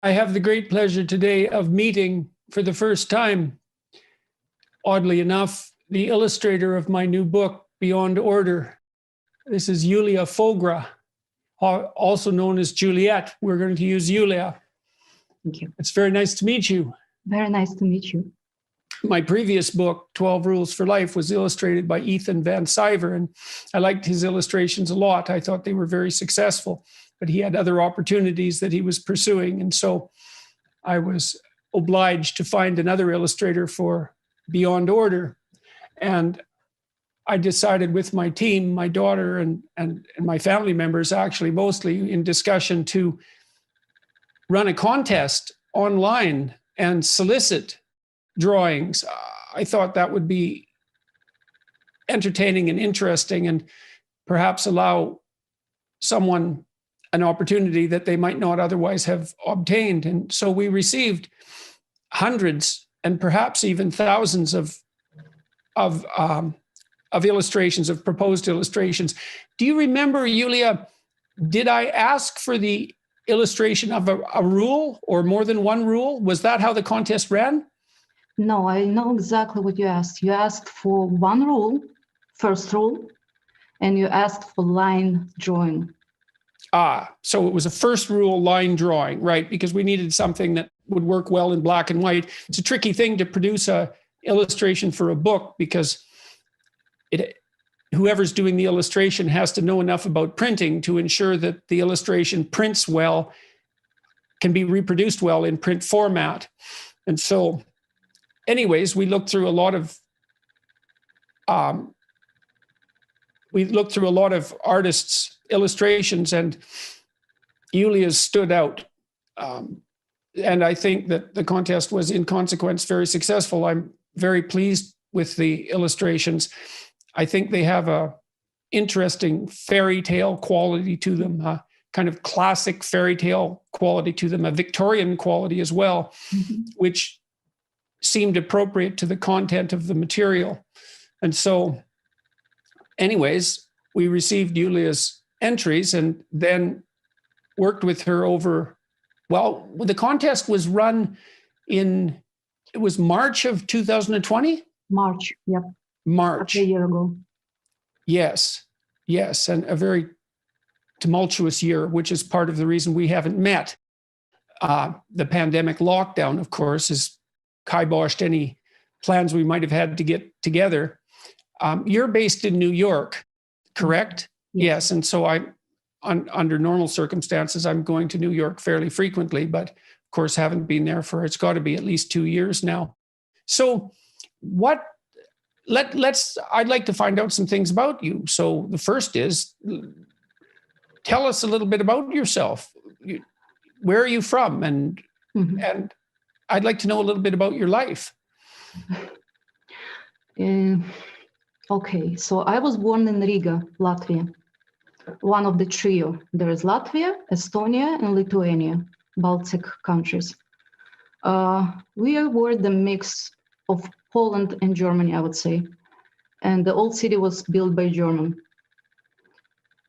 I have the great pleasure today of meeting for the first time, oddly enough, the illustrator of my new book, Beyond Order. This is Julia Fogra, also known as Juliette. We're going to use Julia. Thank you. It's very nice to meet you. Very nice to meet you. My previous book, 12 Rules for Life, was illustrated by Ethan Van Sciver, and I liked his illustrations a lot. I thought they were very successful, but he had other opportunities that he was pursuing. And so I was obliged to find another illustrator for Beyond Order. And I decided with my team, my daughter and my family members, actually mostly in discussion, to run a contest online and solicit drawings. I thought that would be entertaining and interesting and perhaps allow someone an opportunity that they might not otherwise have obtained. And so we received hundreds and perhaps even thousands of illustrations, of proposed illustrations. Do you remember, Julia, did I ask for the illustration of a rule or more than one rule? Was that how the contest ran? No, I know exactly what you asked. You asked for one rule, first rule, and you asked for line drawing. So it was a first rule line drawing, right? Because we needed something that would work well in black and white. It's a tricky thing to produce a illustration for a book because whoever's doing the illustration has to know enough about printing to ensure that the illustration prints well, can be reproduced well in print format. And so anyways, we looked through a lot of artists' illustrations, and Julia's stood out. And I think that the contest was, in consequence, very successful. I'm very pleased with the illustrations. I think they have a interesting fairy tale quality to them, a kind of classic fairy tale quality to them, a Victorian quality as well, which seemed appropriate to the content of the material. And so anyways, we received Julia's entries and then worked with her over, well, the contest was run it was March of 2020? March, yep. March. A year ago. Yes, and a very tumultuous year, which is part of the reason we haven't met. The pandemic lockdown, of course, has kiboshed any plans we might have had to get together. You're based in New York, correct? Yes. And so under normal circumstances, I'm going to New York fairly frequently, but of course haven't been there for, it's got to be at least 2 years now. So I'd like to find out some things about you. So the first is, tell us a little bit about yourself. Where are you from? And I'd like to know a little bit about your life. Okay, so I was born in Riga, Latvia. One of the trio. There is Latvia, Estonia, and Lithuania, Baltic countries. We were the mix of Poland and Germany, I would say. And the old city was built by German.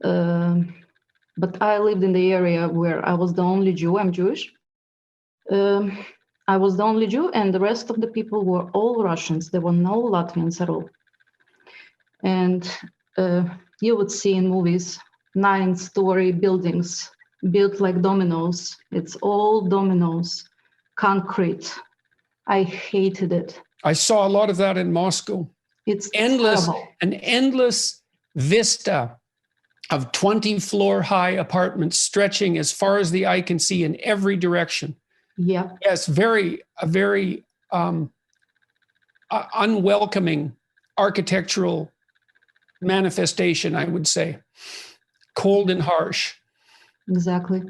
But I lived in the area where I was the only Jew. I'm Jewish. I was the only Jew, and the rest of the people were all Russians. There were no Latvians at all. And you would see in movies 9-story buildings built like dominoes. It's all dominoes, concrete. I hated it. I saw a lot of that in Moscow. It's endless, terrible. An endless vista of 20-floor high apartments stretching as far as the eye can see in every direction. Yeah. Yes, a very unwelcoming architectural manifestation, I would say. Cold and harsh. Exactly.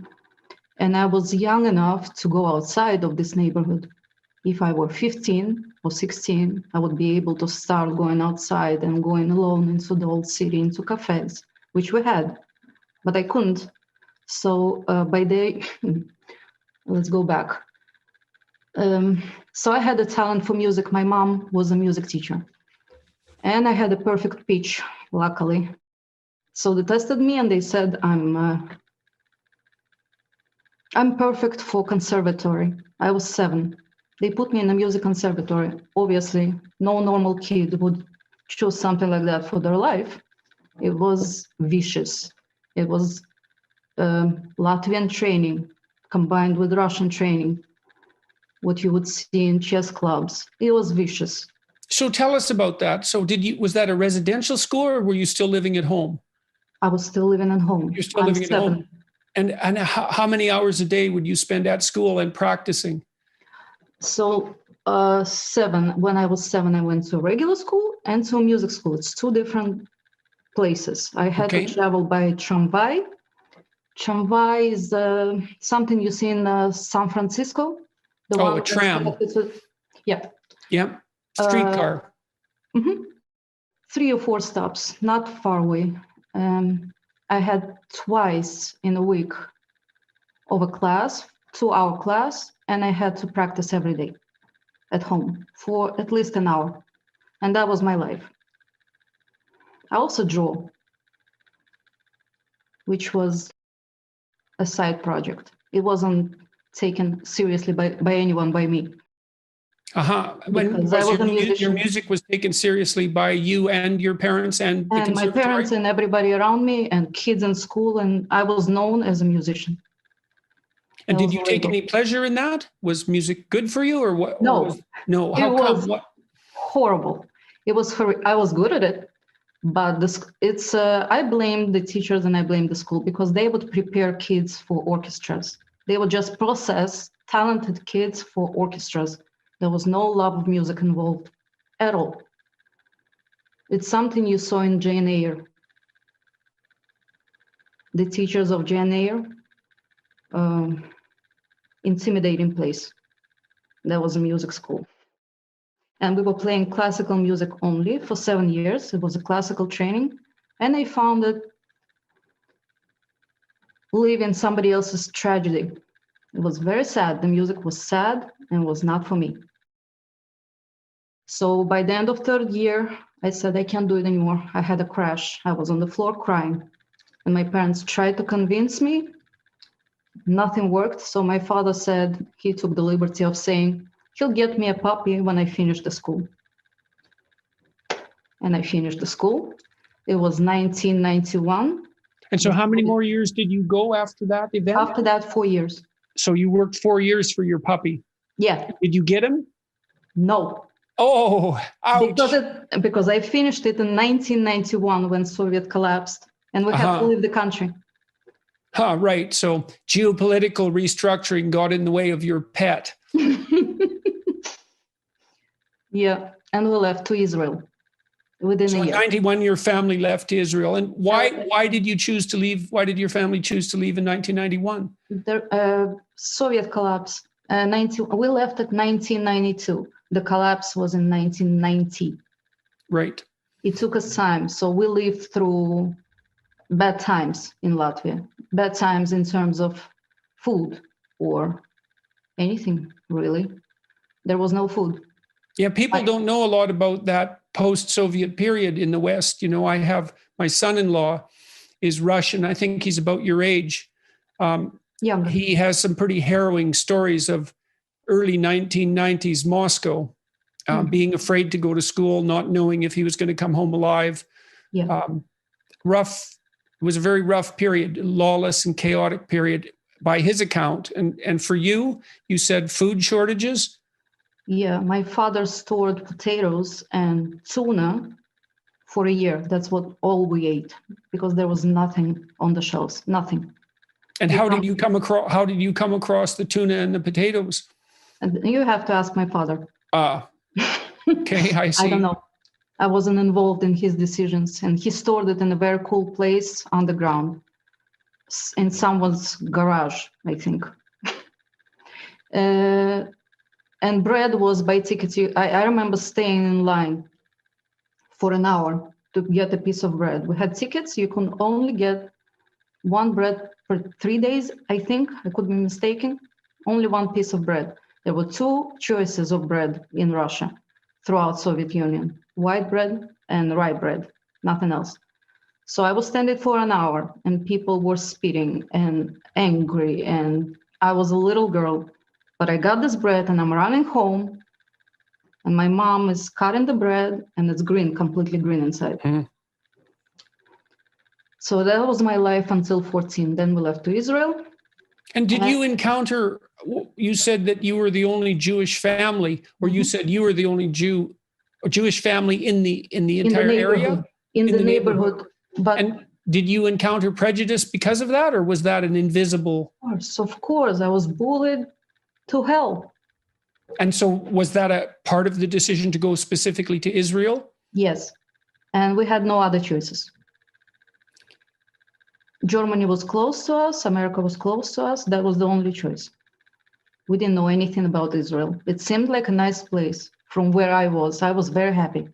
And I was young enough to go outside of this neighborhood. If I were 15 or 16, I would be able to start going outside and going alone into the old city, into cafes, which we had, but I couldn't. So let's go back. So I had a talent for music. My mom was a music teacher, and I had a perfect pitch, luckily. So they tested me and they said I'm I'm perfect for conservatory. I was 7. They put me in a music conservatory. Obviously, no normal kid would choose something like that for their life. It was vicious. It was Latvian training combined with Russian training, what you would see in chess clubs. It was vicious. So tell us about that. So was that a residential school or were you still living at home? I was still living at home. You're still I'm living at 7. home. And how many hours a day would you spend at school and practicing? So 7, when I was 7, I went to regular school and to music school. It's 2 different places. I had Okay. to travel by tramway. Tramway is something you see in San Francisco. The Oh, one a tram. Yeah. Yeah. Streetcar. 3 or 4 stops, not far away. I had twice in a week of a class, 2-hour class, and I had to practice every day at home for at least an hour. And that was my life. I also draw, which was a side project. It wasn't taken seriously by anyone, by me. When Because I was a musician. your music was taken seriously by you and your parents and the And my conservatory? parents and everybody around me and kids in school, and I was known as a musician. And That did was you take illegal. any pleasure in that? Was music good for you or what? No. No. It How come? was What? horrible. It was I was good at it, but I blame the teachers and I blame the school because they would prepare kids for orchestras. They would just process talented kids for orchestras. There was no love of music involved at all. It's something you saw in Jane Eyre. The teachers of Jane Eyre, intimidating place. That was a music school. And we were playing classical music only for 7 years. It was a classical training. And I found that living somebody else's tragedy. It was very sad. The music was sad and was not for me. So by the end of 3rd year, I said, I can't do it anymore. I had a crash. I was on the floor crying. And my parents tried to convince me. Nothing worked. So my father said, he took the liberty of saying, he'll get me a puppy when I finish the school. And I finished the school. It was 1991. And so how many more years did you go after that event? After that, 4 years. So you worked 4 years for your puppy. Yeah. Did you get him? No. Oh, ouch. Because I finished it in 1991 when Soviet collapsed and we had to leave the country. Right. So geopolitical restructuring got in the way of your pet. Yeah. And we left to Israel within a year. So in 91, your family left Israel. And why did you choose to leave? Why did your family choose to leave in 1991? The Soviet collapse. We left at 1992. The collapse was in 1990. Right. It took us time. So we lived through bad times in Latvia. Bad times in terms of food or anything, really. There was no food. Yeah, people don't know a lot about that post-Soviet period in the West. You know, I have my son-in-law is Russian. I think he's about your age. Younger. He has some pretty harrowing stories of early 1990s Moscow, being afraid to go to school, not knowing if he was going to come home alive. Yeah. Rough. It was a very rough period, lawless and chaotic period by his account. And for you, you said food shortages? Yeah, my father stored potatoes and tuna for a year. That's all we ate because there was nothing on the shelves, nothing. And how did you come across the tuna and the potatoes? And you have to ask my father. Okay, I see. I don't know. I wasn't involved in his decisions, and he stored it in a very cool place underground, in someone's garage, I think. And bread was by ticket. I remember staying in line for an hour to get a piece of bread. We had tickets. You can only get one bread for 3 days, I think. I could be mistaken. Only one piece of bread. There were 2 choices of bread in Russia throughout Soviet Union. White bread and rye bread, nothing else. So I was standing for an hour and people were spitting and angry and I was a little girl, but I got this bread and I'm running home. And my mom is cutting the bread and it's green, completely green inside. Mhm. So that was my life until 14. Then we left to Israel. And did you encounter, you said that you were the only Jewish family, or you said you were the only Jewish family in the entire area? In the neighborhood. But and did you encounter prejudice because of that, or was that an invisible? of course, I was bullied to hell. And so was that a part of the decision to go specifically to Israel? Yes. And we had no other choices. Germany was close to us. America was close to us. That was the only choice. We didn't know anything about Israel. It seemed like a nice place from where I was. I was very happy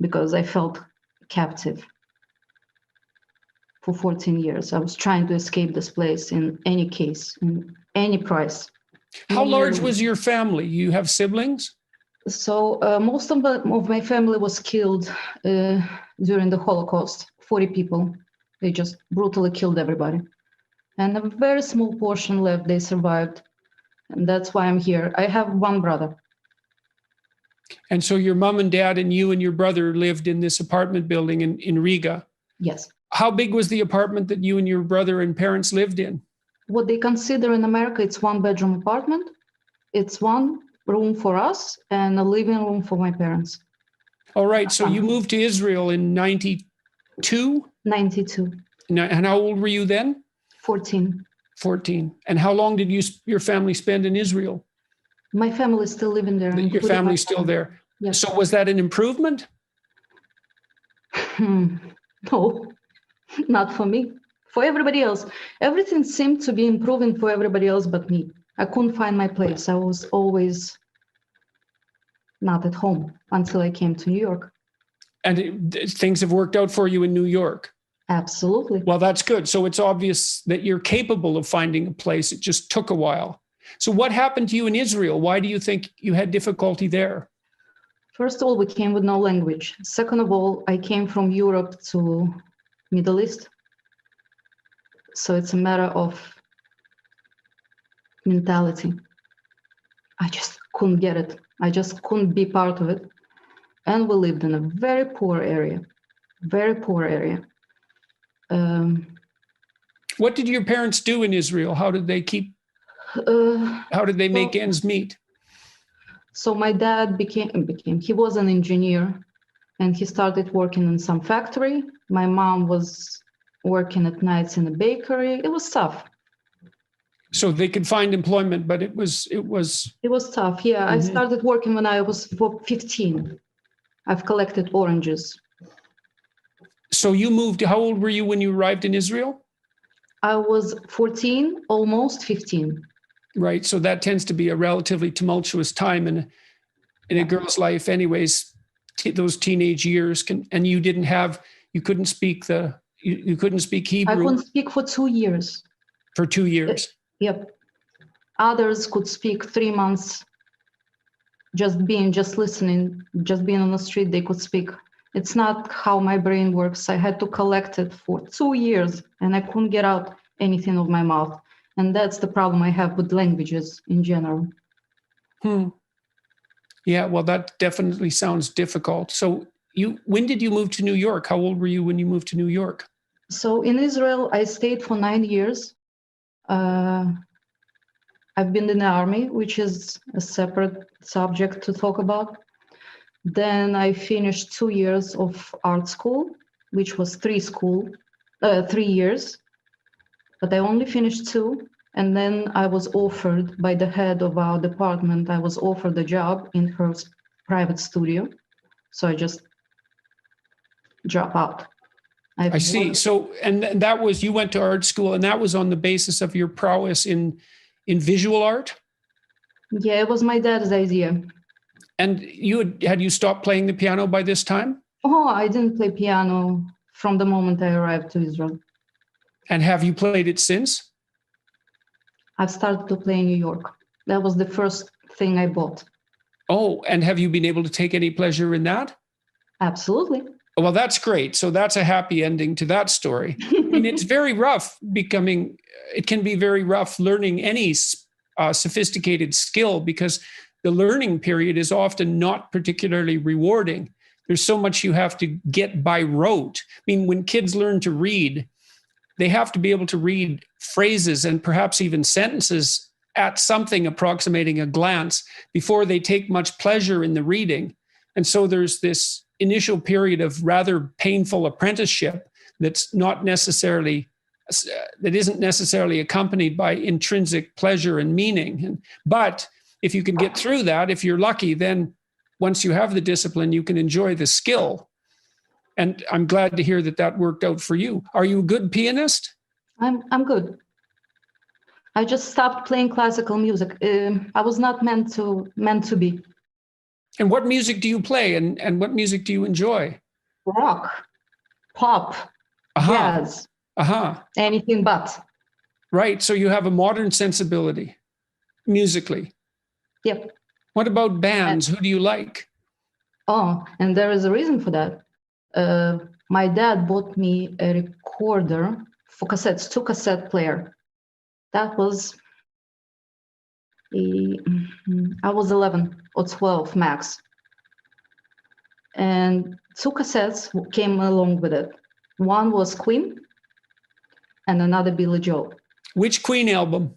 because I felt captive for 14 years. I was trying to escape this place in any case, in any price. How large was your family? You have siblings? So most of my family was killed during the Holocaust, 40 people. They just brutally killed everybody. And a very small portion left, they survived. And that's why I'm here. I have one brother. And so your mom and dad and you and your brother lived in this apartment building in Riga. Yes. How big was the apartment that you and your brother and parents lived in? What they consider in America, it's one-bedroom apartment. It's one room for us and a living room for my parents. All right. So you moved to Israel in 92? 92. And how old were you then? 14. 14. And how long did your family spend in Israel? My family is still living there. Your family's still there. Yes. So was that an improvement? No, not for me. For everybody else. Everything seemed to be improving for everybody else but me. I couldn't find my place. I was always not at home until I came to New York. And things have worked out for you in New York? Absolutely. Well, that's good. So it's obvious that you're capable of finding a place. It just took a while. So what happened to you in Israel? Why do you think you had difficulty there? First of all, we came with no language. Second of all, I came from Europe to Middle East. So it's a matter of mentality. I just couldn't get it. I just couldn't be part of it. And we lived in a very poor area, very poor area. What did your parents do in Israel? How did they make ends meet? So my dad he was an engineer and he started working in some factory. My mom was working at nights in a bakery. It was tough. So they could find employment, but it was tough. Yeah. I started working when I was 15. I've collected oranges. So you moved, how old were you when you arrived in Israel? I was 14, almost 15. Right. So that tends to be a relatively tumultuous time in a girl's life anyways, those teenage years and you couldn't speak you couldn't speak Hebrew. I couldn't speak for 2 years. For 2 years. Yep. Others could speak 3 months. Just listening, just being on the street, they could speak. It's not how my brain works. I had to collect it for 2 years and I couldn't get out anything of my mouth. And that's the problem I have with languages in general. Yeah, well, that definitely sounds difficult. So when did you move to New York? How old were you when you moved to New York? So in Israel, I stayed for 9 years. I've been in the army, which is a separate subject to talk about. Then I finished 2 years of art school, which was 3 years, but I only finished 2. And then I was offered by the head of our department, I was offered a job in her private studio. So I just drop out. I see. So, and that was, you went to art school and that was on the basis of your prowess in visual art? Yeah, it was my dad's idea. And had you stopped playing the piano by this time? Oh, I didn't play piano from the moment I arrived to Israel. And have you played it since? I've started to play in New York. That was the first thing I bought. Oh, and have you been able to take any pleasure in that? Absolutely. Well, that's great. So that's a happy ending to that story. I mean, it's very rough it can be very rough learning any sophisticated skill, because the learning period is often not particularly rewarding. There's so much you have to get by rote. I mean, when kids learn to read, they have to be able to read phrases and perhaps even sentences at something approximating a glance before they take much pleasure in the reading. And so there's this initial period of rather painful apprenticeship that isn't necessarily accompanied by intrinsic pleasure and meaning. But if you can get through that, if you're lucky, then once you have the discipline, you can enjoy the skill. And I'm glad to hear that worked out for you. Are you a good pianist? I'm good. I just stopped playing classical music. I was not meant to be. And what music do you play, and what music do you enjoy? Rock, pop, jazz, anything but. Right. So you have a modern sensibility musically. Yep. What about bands? Who do you like? Oh, and there is a reason for that. My dad bought me a recorder for cassettes, 2-cassette player. That was, I was 11 or 12 max. And 2 cassettes came along with it. One was Queen and another Billy Joel. Which Queen album?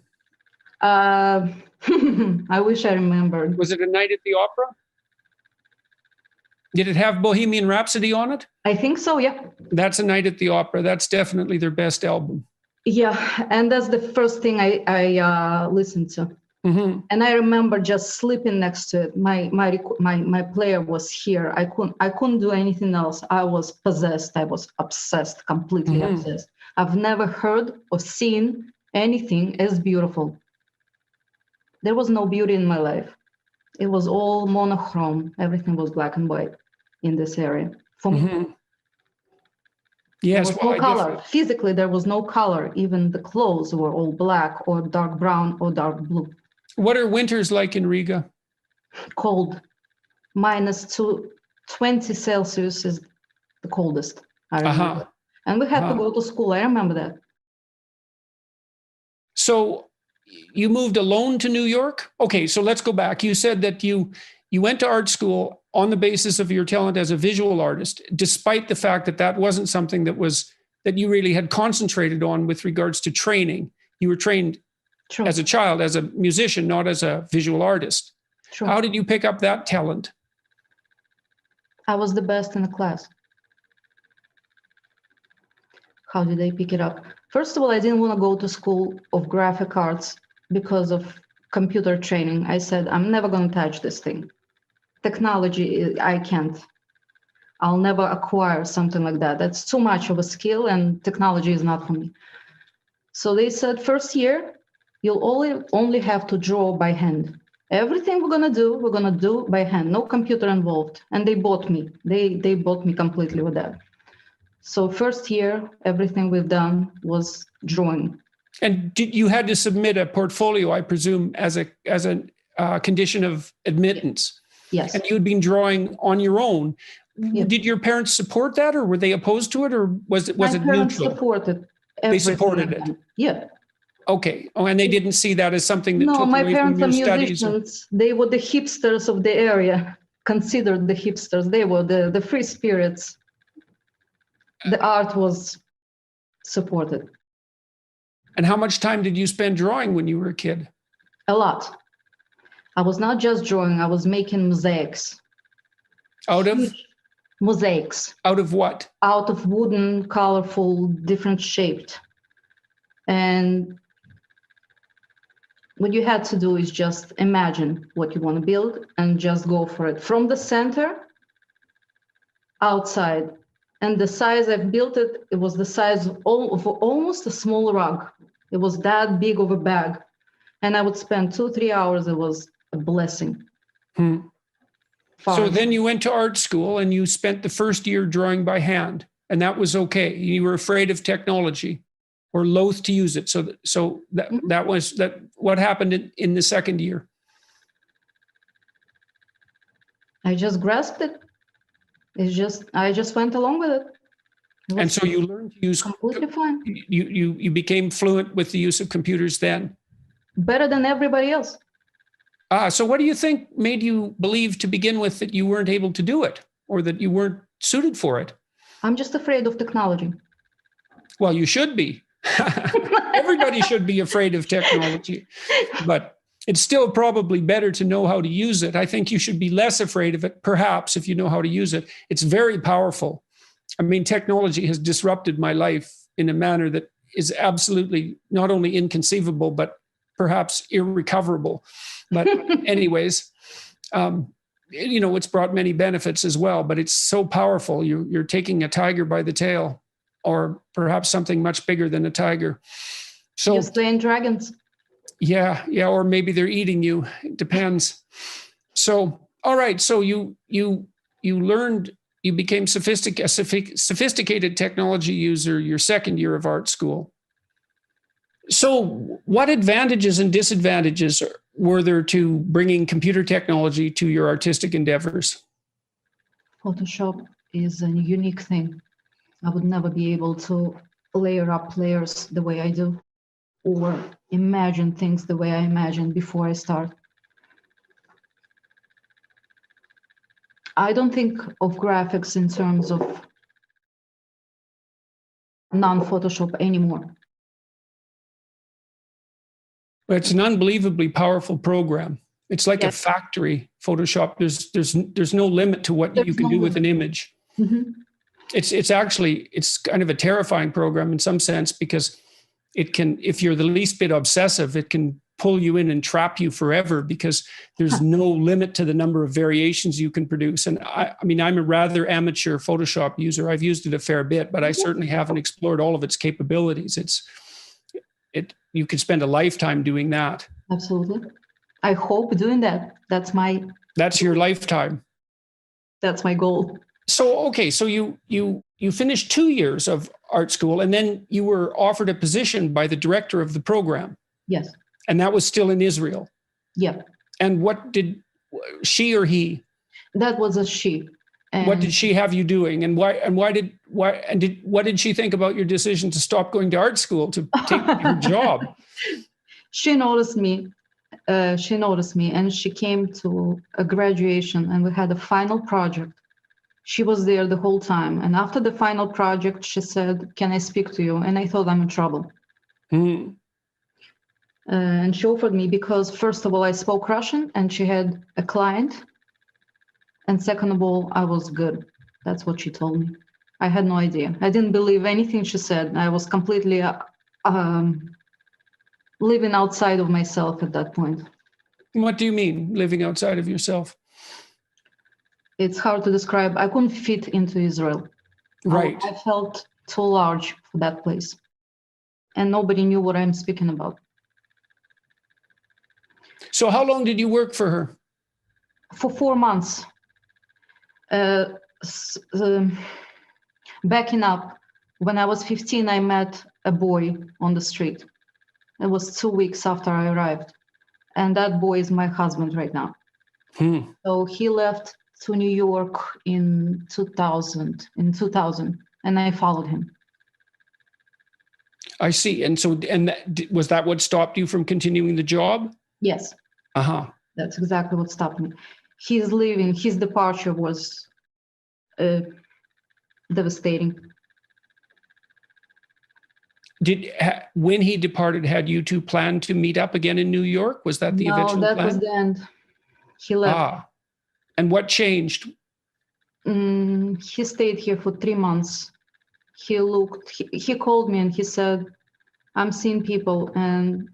I wish I remembered. Was it A Night at the Opera? Did it have Bohemian Rhapsody on it? I think so, yeah. That's A Night at the Opera. That's definitely their best album. Yeah, and that's the first thing I listened to. Mm-hmm. And I remember just sleeping next to it. My player was here. I couldn't do anything else. I was possessed. I was obsessed, completely obsessed. I've never heard or seen anything as beautiful. There was no beauty in my life. It was all monochrome. Everything was black and white in this area for me. Yes, there was no color. Physically, there was no color. Even the clothes were all black or dark brown or dark blue. What are winters like in Riga? Cold. -20 Celsius is the coldest, I remember. And we had to go to school. I remember that. So you moved alone to New York? Okay, so let's go back. You said that you went to art school on the basis of your talent as a visual artist, despite the fact that wasn't something that you really had concentrated on with regards to training. You were trained as a child, as a musician, not as a visual artist. True. How did you pick up that talent? I was the best in the class. How did I pick it up? First of all, I didn't want to go to school of graphic arts because of computer training. I said, I'm never going to touch this thing. Technology, I can't. I'll never acquire something like that. That's too much of a skill, and technology is not for me. So they said, first year, you'll only have to draw by hand. Everything we're going to do by hand. No computer involved. And they bought me. They bought me completely with that. So first year, everything we've done was drawing. And you had to submit a portfolio, I presume, as a condition of admittance. Yes. And you'd been drawing on your own. Yes. Did your parents support that, or were they opposed to it, or was it neutral? My parents supported everything. They supported it. Yeah. Okay. Oh, and they didn't see that as something that took away from your studies? No, my parents are musicians. They were the hipsters of the area, considered the hipsters. They were the free spirits. The art was supported. And how much time did you spend drawing when you were a kid? A lot. I was not just drawing, I was making mosaics. Out of? Mosaics. Out of what? Out of wooden, colorful, different shaped. And what you had to do is just imagine what you want to build and just go for it. From the center, outside. And the size I've built it, it was the size of almost a small rug. It was that big of a bag. And I would spend 2-3 hours. It was a blessing. So then you went to art school and you spent the first year drawing by hand, and that was okay. You were afraid of technology or loath to use it. So that was what happened in the second year? I just grasped it. I just went along with it. It And was so you learned to use, completely fine. you became fluent with the use of computers then. Better than everybody else. So what do you think made you believe to begin with that you weren't able to do it or that you weren't suited for it? I'm just afraid of technology. Well, you should be. Everybody should be afraid of technology, but it's still probably better to know how to use it. I think you should be less afraid of it, perhaps, if you know how to use it. It's very powerful. I mean, technology has disrupted my life in a manner that is absolutely not only inconceivable, but perhaps irrecoverable. But anyways, it's brought many benefits as well, but it's so powerful. You're taking a tiger by the tail, or perhaps something much bigger than a tiger. So You're slaying dragons. Yeah, or maybe they're eating you. It depends. So, all right. So you learned, you became a sophisticated technology user your second year of art school. So, what advantages and disadvantages were there to bringing computer technology to your artistic endeavors? Photoshop is a unique thing. I would never be able to layer up layers the way I do, or imagine things the way I imagine before I start. I don't think of graphics in terms of non-Photoshop anymore. It's an unbelievably powerful program. It's like Yes. a factory. Photoshop. There's no limit to what you can do with an image. Mm-hmm. It's kind of a terrifying program in some sense, because it can, if you're the least bit obsessive, it can pull you in and trap you forever, because there's no limit to the number of variations you can produce. And I mean, I'm a rather amateur Photoshop user. I've used it a fair bit, but I certainly haven't explored all of its capabilities. You could spend a lifetime doing that. Absolutely. I hope doing that. That's your lifetime. That's my goal. So, okay. So you finished 2 years of art school, and then you were offered a position by the director of the program. Yes. And that was still in Israel. Yeah. And what did she or he? That was a she. And what did she have you doing, and what did she think about your decision to stop going to art school to take your job? She noticed me. And she came to a graduation, and we had a final project. She was there the whole time. And after the final project, she said, "Can I speak to you?" And I thought, I'm in trouble. Hmm. And she offered me, because first of all, I spoke Russian and she had a client. And second of all, I was good. That's what she told me. I had no idea. I didn't believe anything she said. I was completely living outside of myself at that point. What do you mean, living outside of yourself? It's hard to describe. I couldn't fit into Israel. Right. I felt too large for that place. And nobody knew what I'm speaking about. So how long did you work for her? For 4 months. Backing up, when I was 15, I met a boy on the street. It was 2 weeks after I arrived. And that boy is my husband right now. So he left to New York in 2000, and I followed him. I see. And so, was that what stopped you from continuing the job? Yes. Uh-huh. That's exactly what stopped me. His departure was devastating. When he departed, had you two planned to meet up again in New York? Was that the eventual plan? No, that was the end. He left. And what changed? He stayed here for 3 months. He called me and he said, "I'm seeing people and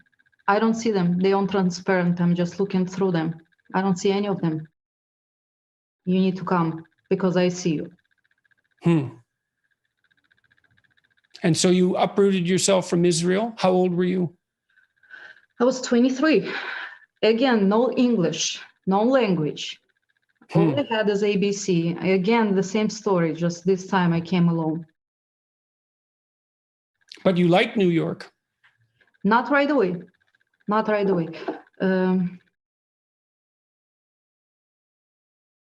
I don't see them. They aren't transparent. I'm just looking through them. I don't see any of them. You need to come because I see you." And so you uprooted yourself from Israel. How old were you? I was 23. Again, no English, no language. All I had is ABC. Again, the same story, just this time I came alone. But you liked New York? Not right away. Not right away.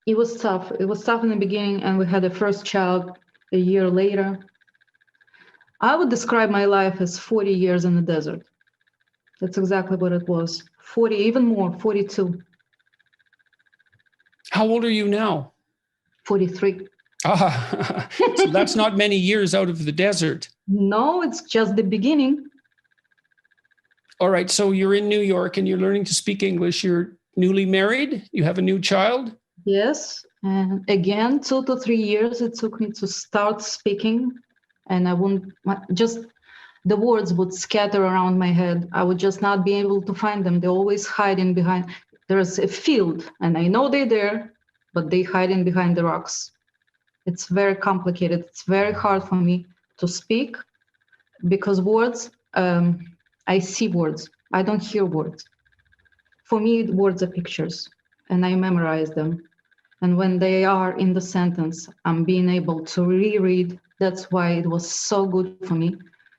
It was tough. It was tough in the beginning, and we had a first child a year later. I would describe my life as 40 years in the desert. That's exactly what it was. 40, even more, 42, How old are you now? 43. Ah, so that's not many years out of the desert. No, it's just the beginning. All right. So you're in New York and you're learning to speak English. You're newly married. You have a new child. Yes. And again, 2 to 3 years it took me to start speaking. And I wouldn't just, the words would scatter around my head. I would just not be able to find them. They're always hiding behind. There's a field, and I know they're there, but they hiding behind the rocks. It's very complicated. It's very hard for me to speak because words, I see words. I don't hear words. For me, words are pictures, and I memorize them. And when they are in the sentence, I'm being able to reread. That's why it was so good for me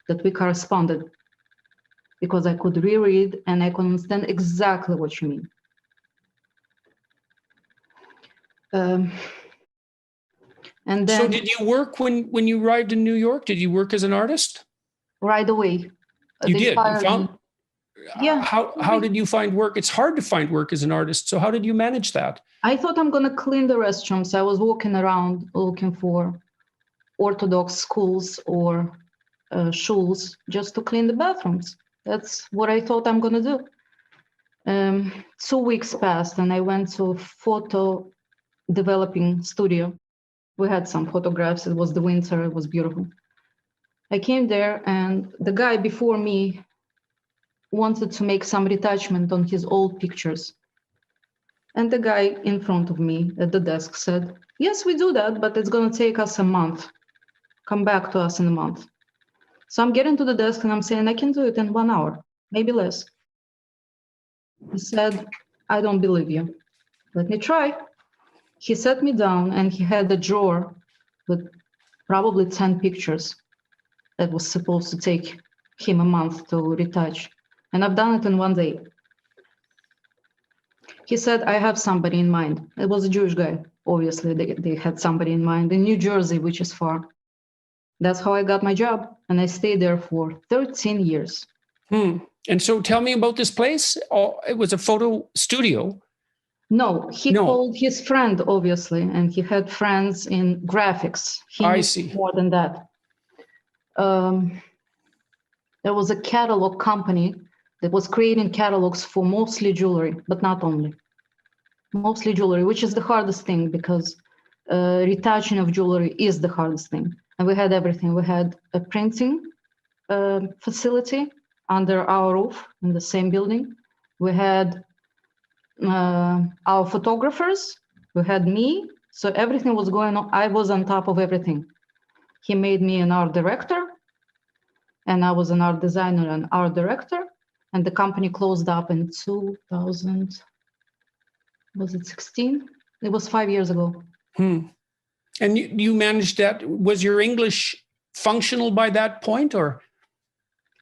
that we corresponded, because I could reread and I could understand exactly what you mean. And then So did you work when you arrived in New York? Did you work as an artist? right away, You they did. You fired found. me. Yeah. How did you find work? It's hard to find work as an artist. So how did you manage that? I thought I'm going to clean the restrooms. I was walking around looking for Orthodox schools or schools just to clean the bathrooms. That's what I thought I'm going to do. 2 weeks passed and I went to a photo developing studio. We had some photographs. It was the winter. It was beautiful. I came there and the guy before me wanted to make some retouchment on his old pictures. And the guy in front of me at the desk said, yes, we do that, but it's going to take us a month. Come back to us in a month. So I'm getting to the desk and I'm saying, I can do it in 1 hour, maybe less. He said, I don't believe you. Let me try. He sat me down and he had a drawer with probably 10 pictures that was supposed to take him a month to retouch. And I've done it in 1 day. He said, I have somebody in mind. It was a Jewish guy. Obviously, they had somebody in mind in New Jersey, which is far. That's how I got my job. And I stayed there for 13 years. And so tell me about this place. Oh, it was a photo studio. No, he called his friend, obviously, and he had friends in graphics. I see. More than that. There was a catalog company that was creating catalogs for mostly jewelry, but not only. Mostly jewelry, which is the hardest thing because retouching of jewelry is the hardest thing. And we had everything. We had a printing facility under our roof in the same building. We had our photographers. We had me. So everything was going on. I was on top of everything. He made me an art director, and I was an art designer and art director. And the company closed up in 2000. Was it 16? It was 5 years ago. And you managed that. Was your English functional by that point, or?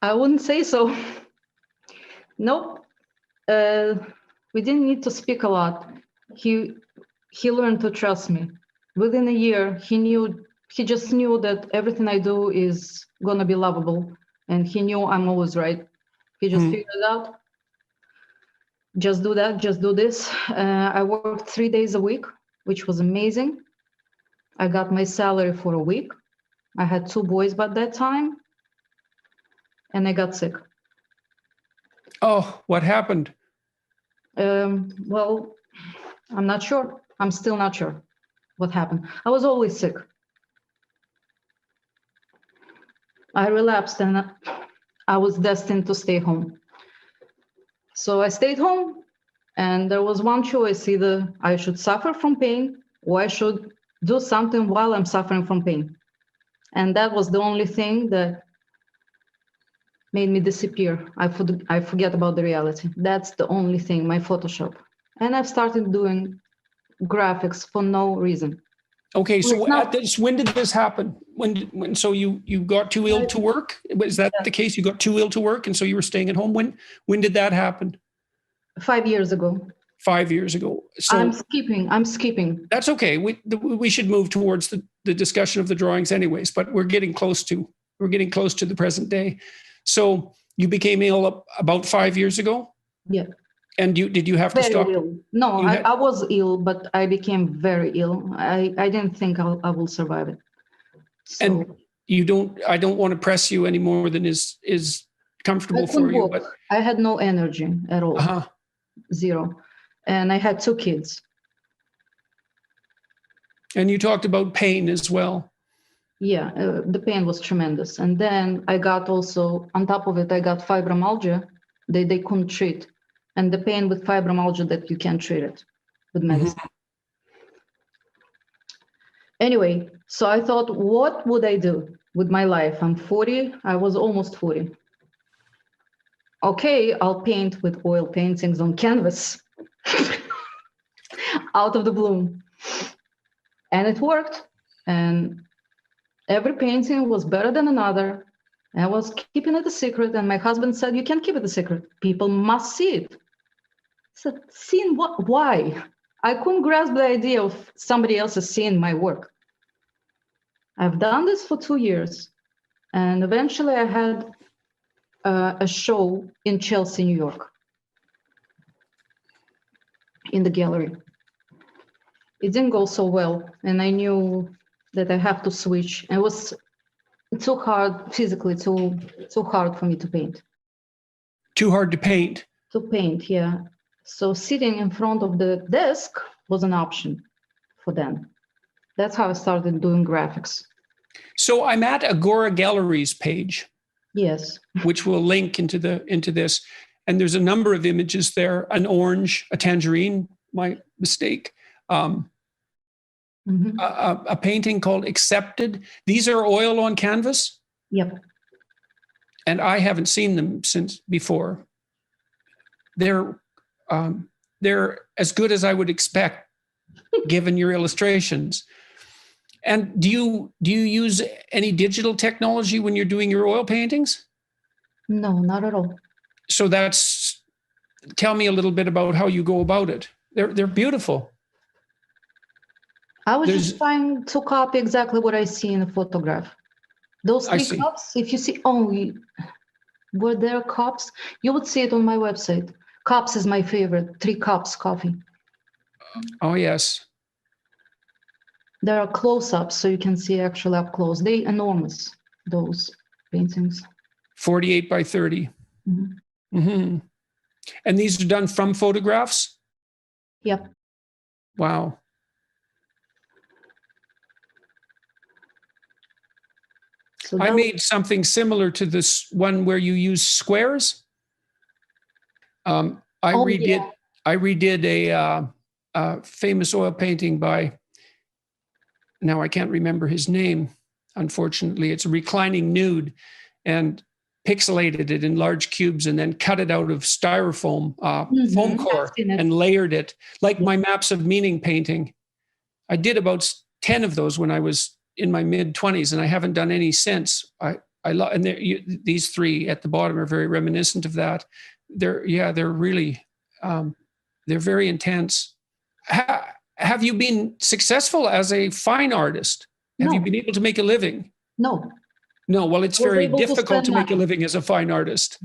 I wouldn't say so. Nope. We didn't need to speak a lot. He learned to trust me. Within a year, he just knew that everything I do is gonna be lovable, and he knew I'm always right. He just figured it out. Just do that, just do this. I worked 3 days a week, which was amazing. I got my salary for a week. I had 2 boys by that time, and I got sick. Oh, what happened? Well, I'm not sure. I'm still not sure what happened. I was always sick. I relapsed and I was destined to stay home. So I stayed home and there was one choice: either I should suffer from pain or I should do something while I'm suffering from pain. And that was the only thing that made me disappear. I forget about the reality. That's the only thing, my Photoshop. And I've started doing graphics for no reason. Okay, so when did this happen? So you got too ill to work? Was that the case? You got too ill to work, and so you were staying at home. When did that happen? 5 years ago. 5 years ago. So I'm skipping. that's okay. We should move towards the discussion of the drawings anyways, but we're getting close to the present day. So you became ill about 5 years ago? Yeah. And did you have to Very stop? ill. No, I was ill, but I became very ill. I didn't think I will survive it. So And I don't want to press you any more than is comfortable for you. But I had no energy at all. uh-huh. Zero. And I had 2 kids. And you talked about pain as well. Yeah, the pain was tremendous. And then I got also, on top of it, I got fibromyalgia. They couldn't treat. And the pain with fibromyalgia that you can't treat it with medicine. Mm-hmm. Anyway, so I thought, what would I do with my life? I'm 40. I was almost 40. Okay, I'll paint with oil paintings on canvas. Out of the blue. And it worked. And every painting was better than another. I was keeping it a secret. And my husband said, you can't keep it a secret. People must see it. I said, seeing what? Why? I couldn't grasp the idea of somebody else seeing my work. I've done this for 2 years. And eventually I had a show in Chelsea, New York, in the gallery. It didn't go so well. And I knew that I have to switch. It was too hard, physically, too hard for me to paint. Too hard to paint? To paint, yeah. So sitting in front of the desk was an option for them. That's how I started doing graphics. So I'm at Agora Gallery's page. Yes. Which will link into this. And there's a number of images there, an orange, a tangerine, my mistake. A painting called Accepted. These are oil on canvas? Yep. And I haven't seen them since before. They're as good as I would expect, given your illustrations. And do you use any digital technology when you're doing your oil paintings? No, not at all. So tell me a little bit about how you go about it. They're beautiful. I was just trying to copy exactly what I see in a photograph. Those 3 cups, if you see, were there cups? You would see it on my website. Cups is my favorite, 3 cups coffee. Oh, yes. There are close-ups, so you can see actually up close. They're enormous, those paintings. 48 by 30. Mm-hmm. Mm-hmm. And these are done from photographs? Yep. Wow. So I made something similar to this one where you use squares. I redid a famous oil painting by, now I can't remember his name, unfortunately. It's a reclining nude, and pixelated it in large cubes and then cut it out of styrofoam, foam core, and layered it like my Maps of Meaning painting. I did about 10 of those when I was in my mid-20s, and I haven't done any since. These 3 at the bottom are very reminiscent of that. They're really, they're very intense. Have you been successful as a fine artist? Have you been able to make a living? No. No, well, it's very difficult to make a living as a fine artist.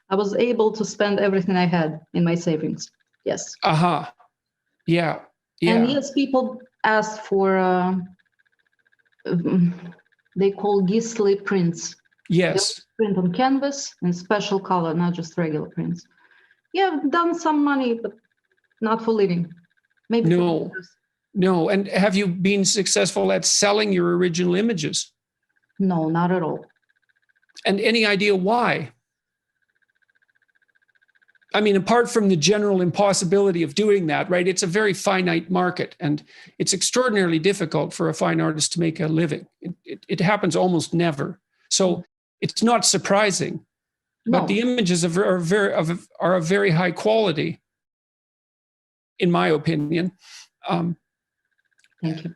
I was able to spend everything I had in my savings. Yes. Uh-huh. Yeah. Yeah. And yes, people asked for, they call Gisli prints. Yes. Print on canvas in special color, not just regular prints. Yeah, I've done some money, but not for living. Maybe. No. And have you been successful at selling your original images? No, not at all. And any idea why? I mean, apart from the general impossibility of doing that, right? It's a very finite market, and it's extraordinarily difficult for a fine artist to make a living. It happens almost never. So it's not surprising. No. But the images are of very high quality, in my opinion. Thank you.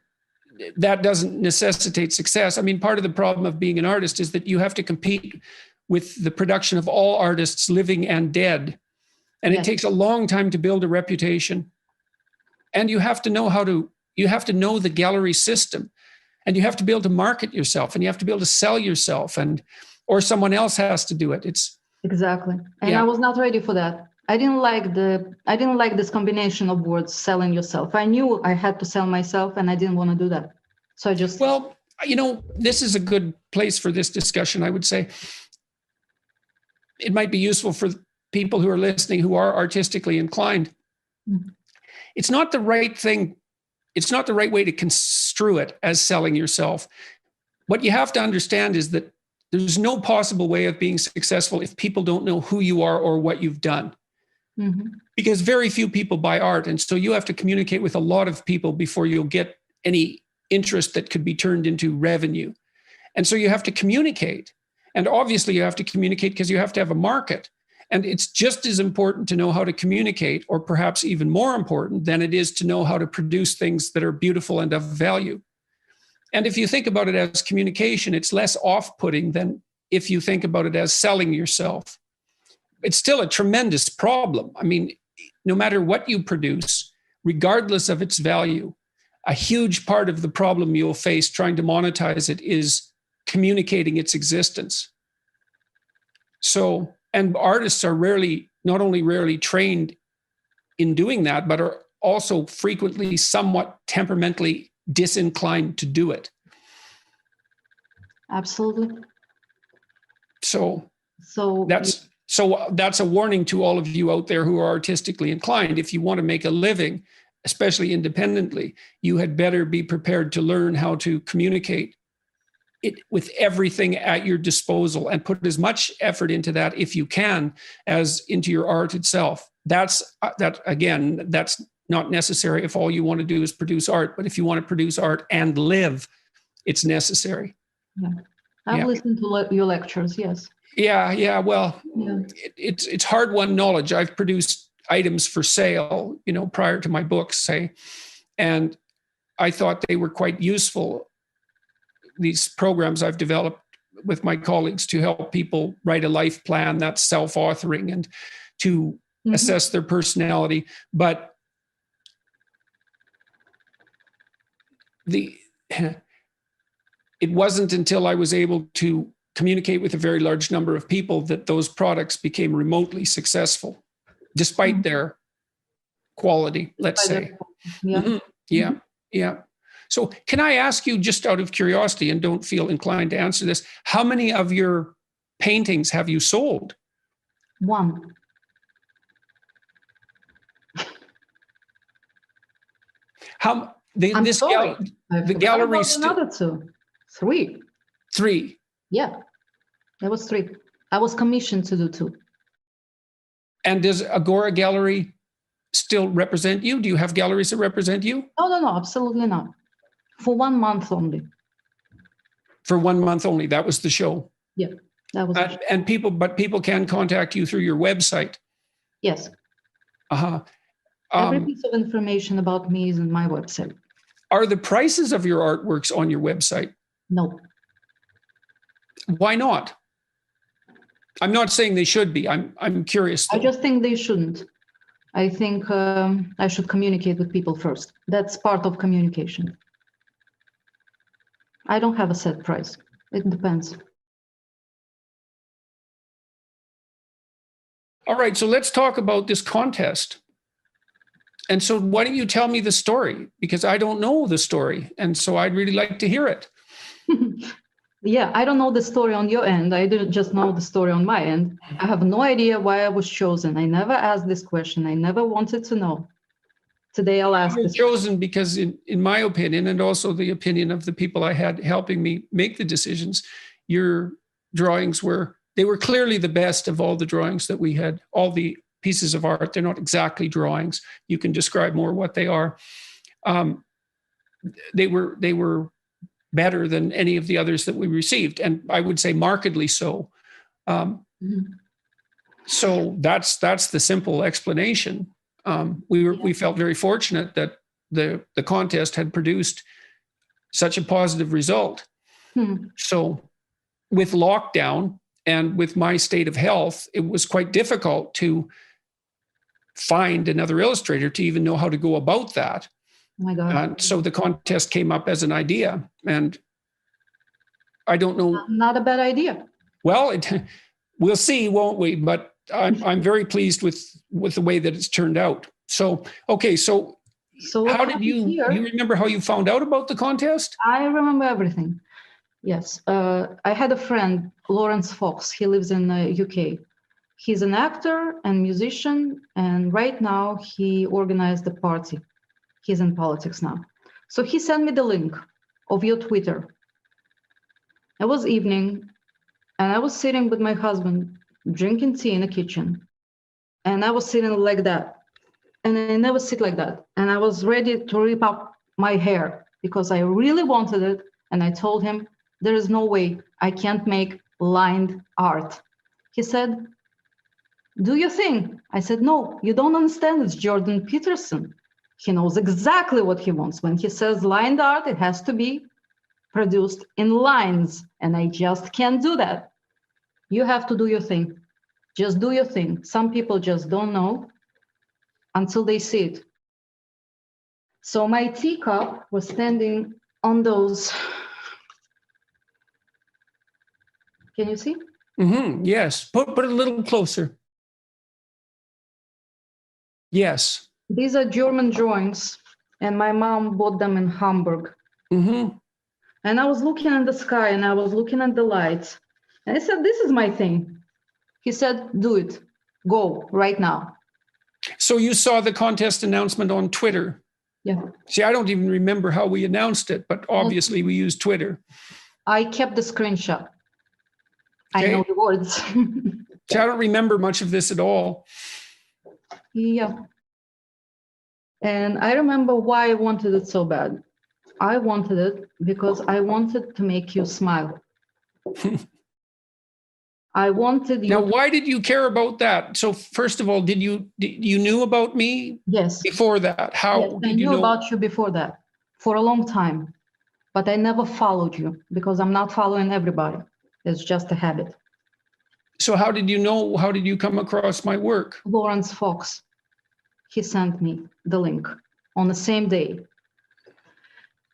That doesn't necessitate success. I mean, part of the problem of being an artist is that you have to compete with the production of all artists, living and dead. And Yes. it takes a long time to build a reputation. And you have to know the gallery system, and you have to be able to market yourself, and you have to be able to sell yourself, or someone else has to do it. Exactly. And Yeah. I was not ready for that. I didn't like this combination of words, selling yourself. I knew I had to sell myself, and I didn't want to do that. So I just Well, this is a good place for this discussion. I would say it might be useful for people who are listening who are artistically inclined. Mhm. It's not the right thing. It's not the right way to construe it as selling yourself. What you have to understand is that there's no possible way of being successful if people don't know who you are or what you've done. Mhm. Because very few people buy art. And so you have to communicate with a lot of people before you'll get any interest that could be turned into revenue. And so you have to communicate. And obviously you have to communicate because you have to have a market. And it's just as important to know how to communicate, or perhaps even more important than it is to know how to produce things that are beautiful and of value. And if you think about it as communication, it's less off-putting than if you think about it as selling yourself. It's still a tremendous problem. I mean, no matter what you produce, regardless of its value, a huge part of the problem you'll face trying to monetize it is communicating its existence. So, and artists are not only rarely trained in doing that, but are also frequently somewhat temperamentally disinclined to do it. Absolutely. So So that's a warning to all of you out there who are artistically inclined. If you want to make a living, especially independently, you had better be prepared to learn how to communicate it with everything at your disposal, and put as much effort into that if you can as into your art itself. That's not necessary if all you want to do is produce art, but if you want to produce art and live, it's necessary. yeah. I've listened to your lectures. Yes. Yeah. Well, Yeah. it's hard-won knowledge. I've produced items for sale, prior to my books, say, and I thought they were quite useful. These programs I've developed with my colleagues to help people write a life plan that's self-authoring and to assess their personality. But it wasn't until I was able to communicate with a very large number of people that those products became remotely successful, despite their quality, let's say. Yeah. Mm-hmm. Yeah. Yeah. So can I ask you, just out of curiosity, and don't feel inclined to answer this, how many of your paintings have you sold? One. I'm sorry. The gallery another two. Three. Three. Yeah. There was three. I was commissioned to do two. And does Agora Gallery still represent you? Do you have galleries that represent you? No, absolutely not. For 1 month only. For 1 month only. That was the show. Yeah, that was. And people can contact you through your website. Yes. Uh-huh. Every piece of information about me is on my website. Are the prices of your artworks on your website? No. Why not? I'm not saying they should be. I'm curious, though. I just think they shouldn't. I think I should communicate with people first. That's part of communication. I don't have a set price. It depends. All right, so let's talk about this contest. And so why don't you tell me the story? Because I don't know the story. And so I'd really like to hear it. Yeah, I don't know the story on your end. I didn't just know the story on my end. I have no idea why I was chosen. I never asked this question. I never wanted to know. Today I'll ask this. Chosen because in my opinion, and also the opinion of the people I had helping me make the decisions, your drawings were clearly the best of all the drawings that we had, all the pieces of art. They're not exactly drawings. You can describe more what they are. They were better than any of the others that we received, and I would say markedly so. So that's the simple explanation. We felt very fortunate that the contest had produced such a positive result. So with lockdown and with my state of health, it was quite difficult to find another illustrator to even know how to go about that. Oh my God. And so the contest came up as an idea, and I don't know. Not a bad idea. Well, we'll see, won't we? But I'm very pleased with the way that it's turned out. So, okay, so what how did you remember how you found out about the contest? I remember everything. Yes. I had a friend, Lawrence Fox. He lives in the UK. He's an actor and musician, and right now he organized the party. He's in politics now. So he sent me the link of your Twitter. It was evening, and I was sitting with my husband, drinking tea in the kitchen. And I was sitting like that. And I never sit like that. And I was ready to rip up my hair because I really wanted it. And I told him, there is no way I can't make lined art. He said, do you think? I said, no, you don't understand. It's Jordan Peterson. He knows exactly what he wants. When he says lined art, it has to be produced in lines. And I just can't do that. You have to do your thing. Just do your thing. Some people just don't know until they see it. So my teacup was standing on those. Can you see? Mm-hmm. Yes. Put it a little closer. Yes. These are German drawings, and my mom bought them in Hamburg. Mm-hmm. And I was looking at the sky, and I was looking at the lights. And I said, this is my thing. He said, do it. Go right now. So you saw the contest announcement on Twitter? Yeah. See, I don't even remember how we announced it, but obviously we used Twitter. I kept the screenshot. Okay. I know the words. See, I don't remember much of this at all. Yeah. And I remember why I wanted it so bad. I wanted it because I wanted to make you smile. I wanted you. Now, why did you care about that? So, first of all, you knew about me? Yes. Before that? How yes, did I you knew know about you before that for a long time, but I never followed you because I'm not following everybody. It's just a habit. So, how did you know? How did you come across my work? Lawrence Fox. He sent me the link on the same day.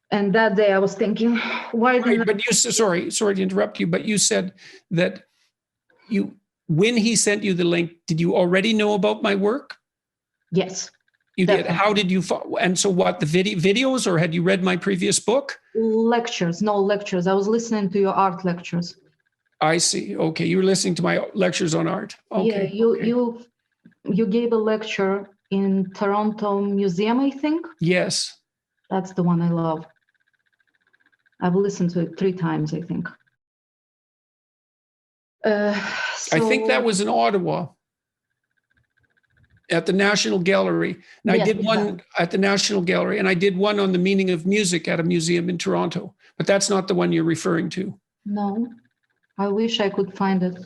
And that day I was thinking, why didn't But you, sorry to interrupt you, but you said that when he sent you the link, did you already know about my work? Yes. You definitely. did. How did you, and so what, the videos, or had you read my previous book? Lectures, no lectures. I was listening to your art lectures. I see. Okay. You were listening to my lectures on art. Okay. Yeah, you gave a lecture in Toronto Museum, I think. Yes. That's the one I love. I've listened to it 3 times, I think. I think that was in Ottawa at the National Gallery. And yes, I did one at the National Gallery, and I did one on the meaning of music at a museum in Toronto, but that's not the one you're referring to. No, I wish I could find it.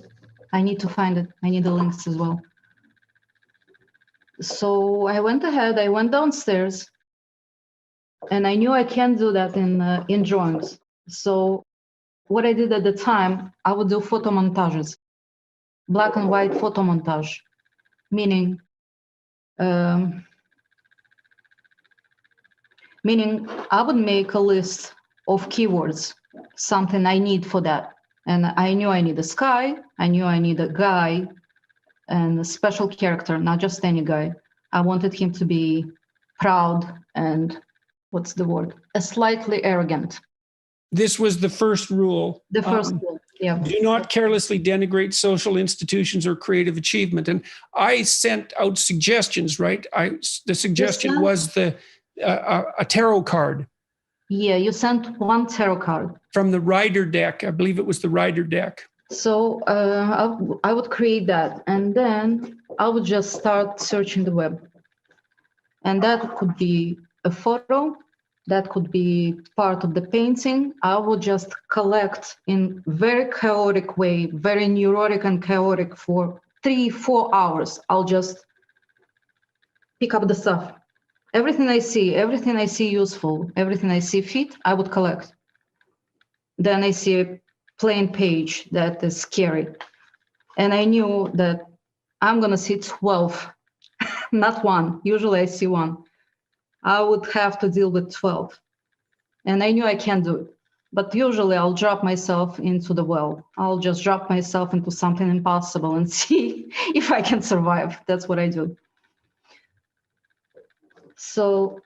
I need to find it. I need the links as well. So I went ahead, I went downstairs, and I knew I can't do that in drawings. So what I did at the time, I would do photo montages, black and white photo montage, meaning I would make a list of keywords, something I need for that. And I knew I need a sky, I knew I need a guy and a special character, not just any guy. I wanted him to be proud and, what's the word? Slightly arrogant. This was the first rule. The first rule, yeah. Do not carelessly denigrate social institutions or creative achievement. And I sent out suggestions, right? The suggestion was a tarot card. Yeah, you sent one tarot card. From the Rider deck. I believe it was the Rider deck. So I would create that, and then I would just start searching the web. And that could be a photo, that could be part of the painting. I would just collect in very chaotic way, very neurotic and chaotic for 3-4 hours. I'll just pick up the stuff. Everything I see useful, everything I see fit, I would collect. Then I see a plain page that is scary. And I knew that I'm gonna see 12 not one. Usually I see one. I would have to deal with 12. And I knew I can't do it. But usually I'll drop myself into the well. I'll just drop myself into something impossible and see if I can survive. That's what I do. So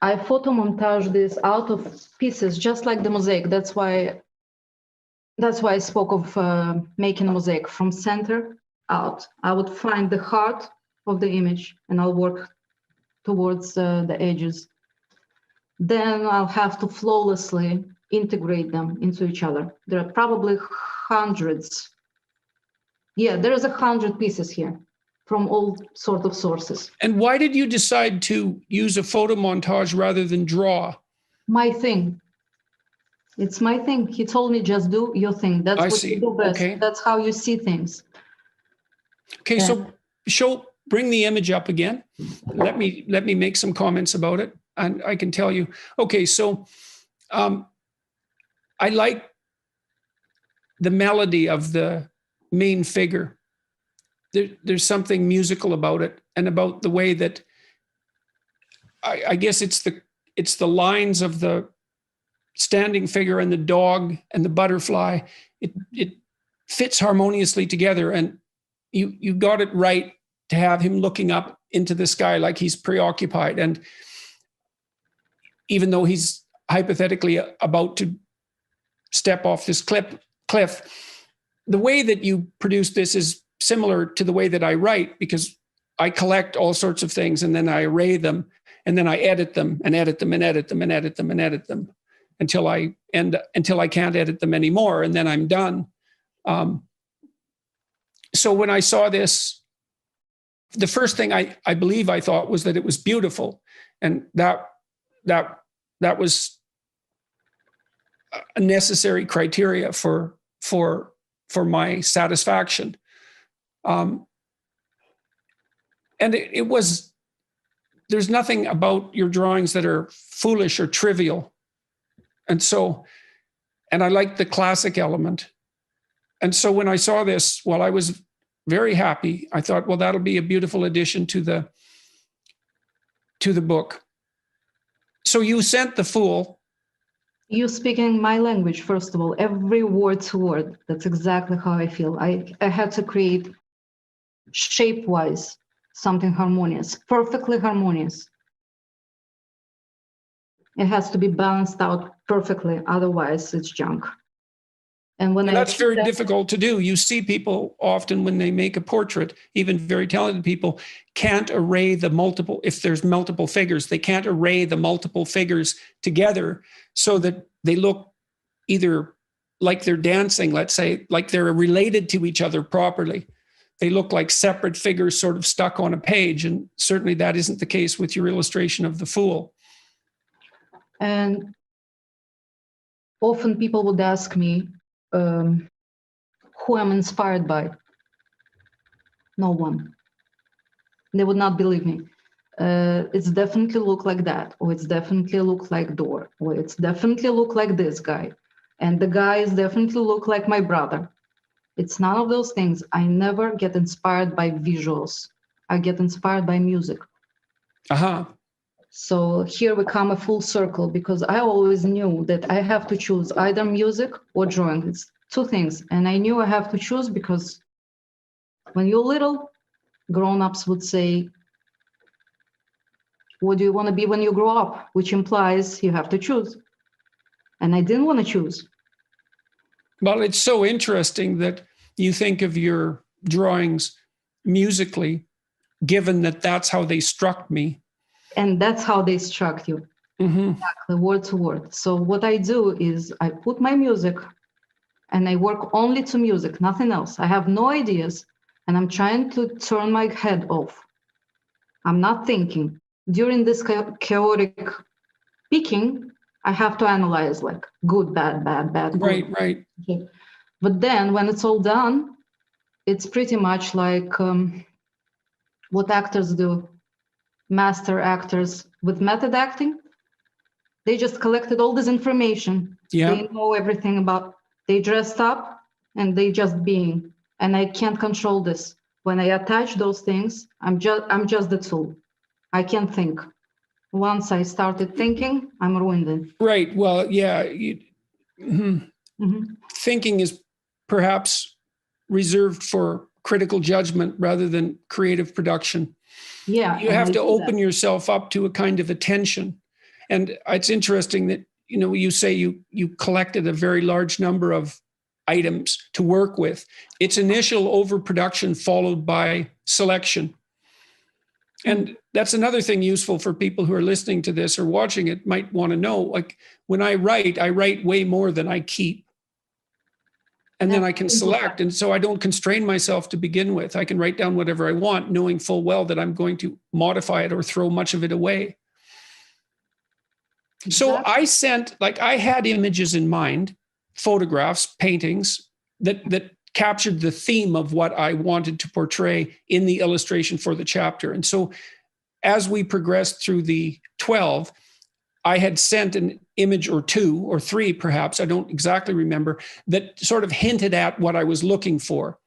I photo montage this out of pieces, just like the mosaic. That's why I spoke of making a mosaic from center out. I would find the heart of the image and I'll work towards the edges. Then I'll have to flawlessly integrate them into each other. There are probably hundreds. Yeah, there is 100 pieces here from all sorts of sources. And why did you decide to use a photo montage rather than draw? My thing. It's my thing. He told me just do your thing. That's what you do best. Okay. That's how you see things. Okay, so bring the image up again. Let me make some comments about it, and I can tell you. Okay, so I like the melody of the main figure. There's something musical about it, and about the way that I guess it's the lines of the standing figure and the dog and the butterfly. It fits harmoniously together, and you got it right to have him looking up into the sky like he's preoccupied. And even though he's hypothetically about to step off this cliff, the way that you produce this is similar to the way that I write, because I collect all sorts of things and then I array them and then I edit them and edit them and edit them and edit them and edit them until I can't edit them anymore, and then I'm done. So when I saw this, the first thing I believe I thought was that it was beautiful, and that was a necessary criteria for my satisfaction. And it was, there's nothing about your drawings that are foolish or trivial. And I like the classic element. And so when I saw this, well, I was very happy. I thought, well, that'll be a beautiful addition to the book. So you sent the Fool. You speaking my language, first of all, every word to word. That's exactly how I feel. I had to create shape-wise something harmonious, perfectly harmonious. It has to be balanced out perfectly, otherwise it's junk. And that's very difficult to do. You see people often when they make a portrait, even very talented people, can't array the multiple, if there's multiple figures, they can't array the multiple figures together so that they look either like they're dancing, let's say, like they're related to each other properly. They look like separate figures sort of stuck on a page. And certainly that isn't the case with your illustration of the Fool. And often people would ask me, who I'm inspired by. No one. They would not believe me. It's definitely look like that, or it's definitely look like Dor, or it's definitely look like this guy. And the guys definitely look like my brother. It's none of those things. I never get inspired by visuals. I get inspired by music. Uh-huh. So here we come a full circle, because I always knew that I have to choose either music or drawing. It's two things. And I knew I have to choose because when you're little, grown-ups would say, what do you want to be when you grow up? Which implies you have to choose. And I didn't want to choose. Well, it's so interesting that you think of your drawings musically, given that that's how they struck me. And that's how they struck you, exactly, word to word. So what I do is I put my music and I work only to music, nothing else. I have no ideas, and I'm trying to turn my head off. I'm not thinking. During this chaotic picking, I have to analyze like good, bad, bad, bad, good. Right. Okay. But then when it's all done, it's pretty much like what actors do. Master actors with method acting, they just collected all this information. Yeah. They know everything about, they dressed up and they just being, and I can't control this. When I attach those things, I'm just the tool. I can't think. Once I started thinking, I'm ruined. Right. Well, yeah. Thinking is perhaps reserved for critical judgment rather than creative production. Yeah. You have to open yourself up to a kind of attention. And it's interesting that, you say you collected a very large number of items to work with. It's initial overproduction followed by selection. And that's another thing useful for people who are listening to this or watching it might want to know. Like when I write way more than I keep. And then I can select. And so I don't constrain myself to begin with. I can write down whatever I want, knowing full well that I'm going to modify it or throw much of it away. So I had images in mind, photographs, paintings that captured the theme of what I wanted to portray in the illustration for the chapter. And so as we progressed through the 12, I had sent an image or two or three, perhaps, I don't exactly remember, that sort of hinted at what I was looking for.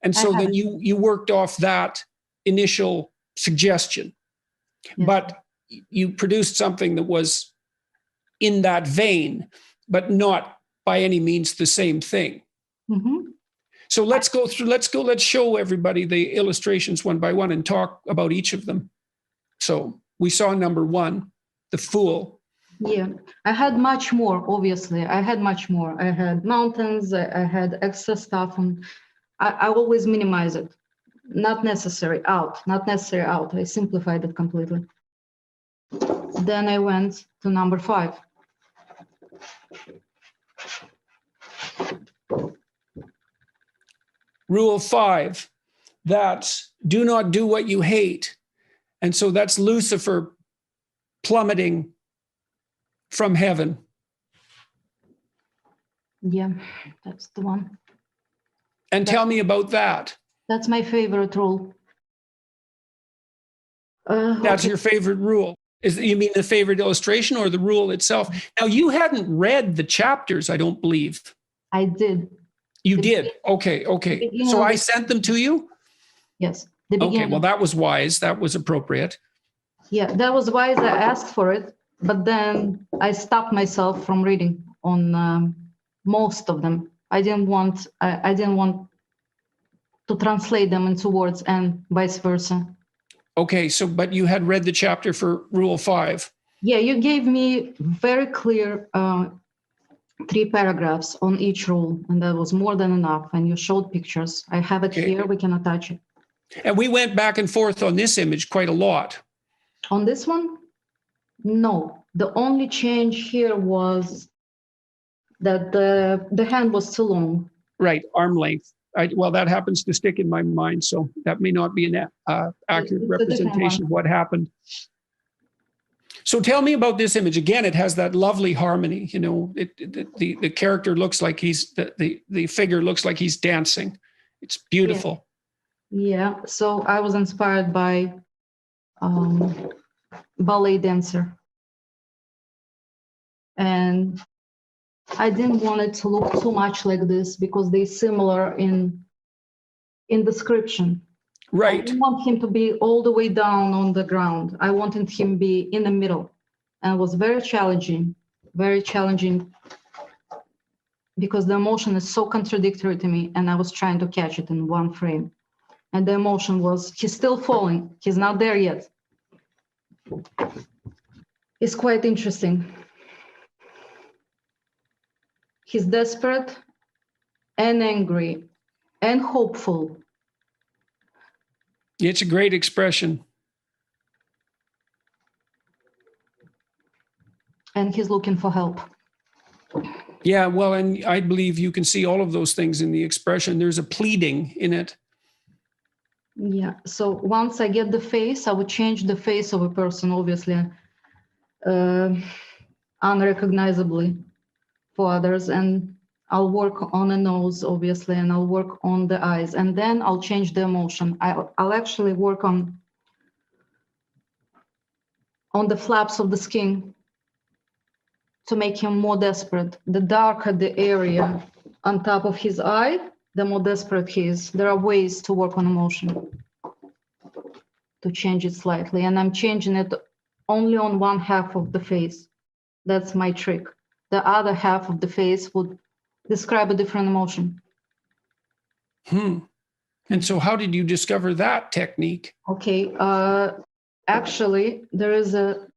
And so then you worked off that initial suggestion, but you produced something that was in that vein, but not by any means the same thing. So let's show everybody the illustrations one by one and talk about each of them. So we saw number one, the Fool. Yeah, I had much more, obviously. I had much more. I had mountains, I had extra stuff, and I always minimize it. Not necessary, out. I simplified it completely. Then I went to number 5. Rule 5, that's do not do what you hate. And so that's Lucifer plummeting from heaven. Yeah, that's the one. And tell me about that. That's my favorite rule. That's your favorite rule. You mean the favorite illustration or the rule itself? Now, you hadn't read the chapters, I don't believe. I did. You did? Okay. So I sent them to you? Yes. Okay, well, that was wise. That was appropriate. Yeah, that was wise. I asked for it, but then I stopped myself from reading on most of them. I didn't want to translate them into words and vice versa. Okay, but you had read the chapter for Rule 5. Yeah, you gave me very clear 3 paragraphs on each rule, and that was more than enough. And you showed pictures. I have it here. We can attach it. And we went back and forth on this image quite a lot. On this one? No. The only change here was that the hand was too long. Right, arm length. Well, that happens to stick in my mind, so that may not be an accurate representation of what happened. So tell me about this image. Again, it has that lovely harmony. The character looks like the figure looks like he's dancing. It's beautiful. Yeah. So I was inspired by ballet dancer, and I didn't want it to look too much like this because they're similar in description. Right. I didn't want him to be all the way down on the ground. I wanted him to be in the middle, and it was very challenging because the emotion is so contradictory to me, and I was trying to catch it in one frame. And the emotion was, he's still falling. He's not there yet. It's quite interesting. He's desperate and angry and hopeful. It's a great expression. And he's looking for help. Yeah, well, and I believe you can see all of those things in the expression. There's a pleading in it. Yeah, so once I get the face, I would change the face of a person, obviously, unrecognizably for others. And I'll work on the nose, obviously, and I'll work on the eyes. And then I'll change the emotion. I'll actually work on the flaps of the skin to make him more desperate. The darker the area on top of his eye, the more desperate he is. There are ways to work on emotion, to change it slightly. And I'm changing it only on one half of the face. That's my trick. The other half of the face would describe a different emotion. And so how did you discover that technique? Okay. Actually, there is a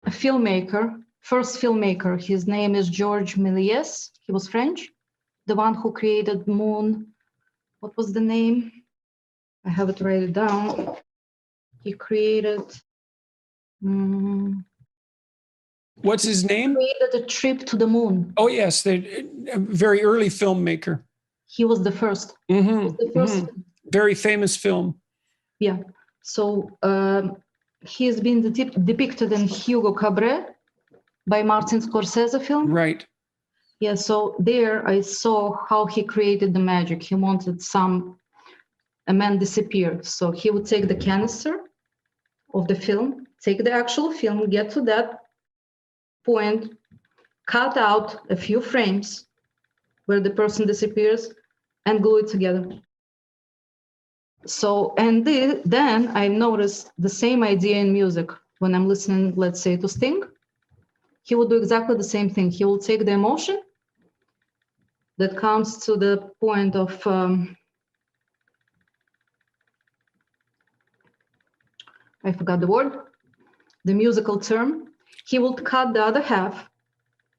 filmmaker, first filmmaker. His name is Georges Méliès. He was French. The one who created Moon. What was the name? I have it written down. He created. What's his name? Created A Trip to the Moon. Oh, yes. A very early filmmaker. He was the first. The first. Very famous film. Yeah. So he has been depicted in Hugo Cabret by Martin Scorsese film. Right. Yeah. So there I saw how he created the magic. He wanted a man disappeared. So he would take the canister of the film, take the actual film, get to that point, cut out a few frames where the person disappears and glue it together. So, and then I noticed the same idea in music. When I'm listening, let's say, to Sting, he will do exactly the same thing. He will take the emotion that comes to the point of, I forgot the word, the musical term. He will cut the other half.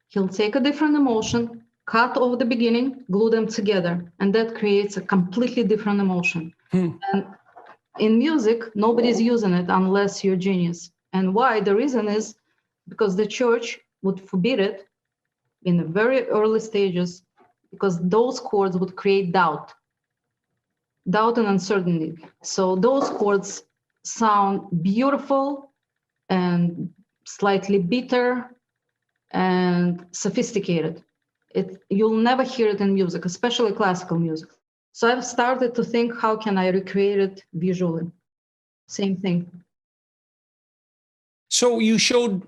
He'll take a different emotion, cut off the beginning, glue them together, and that creates a completely different emotion. And in music, nobody's using it unless you're a genius. And why? The reason is because the church would forbid it in the very early stages, because those chords would create doubt and uncertainty. So those chords sound beautiful and slightly bitter and sophisticated. You'll never hear it in music, especially classical music. So I've started to think, how can I recreate it visually? Same thing. So you showed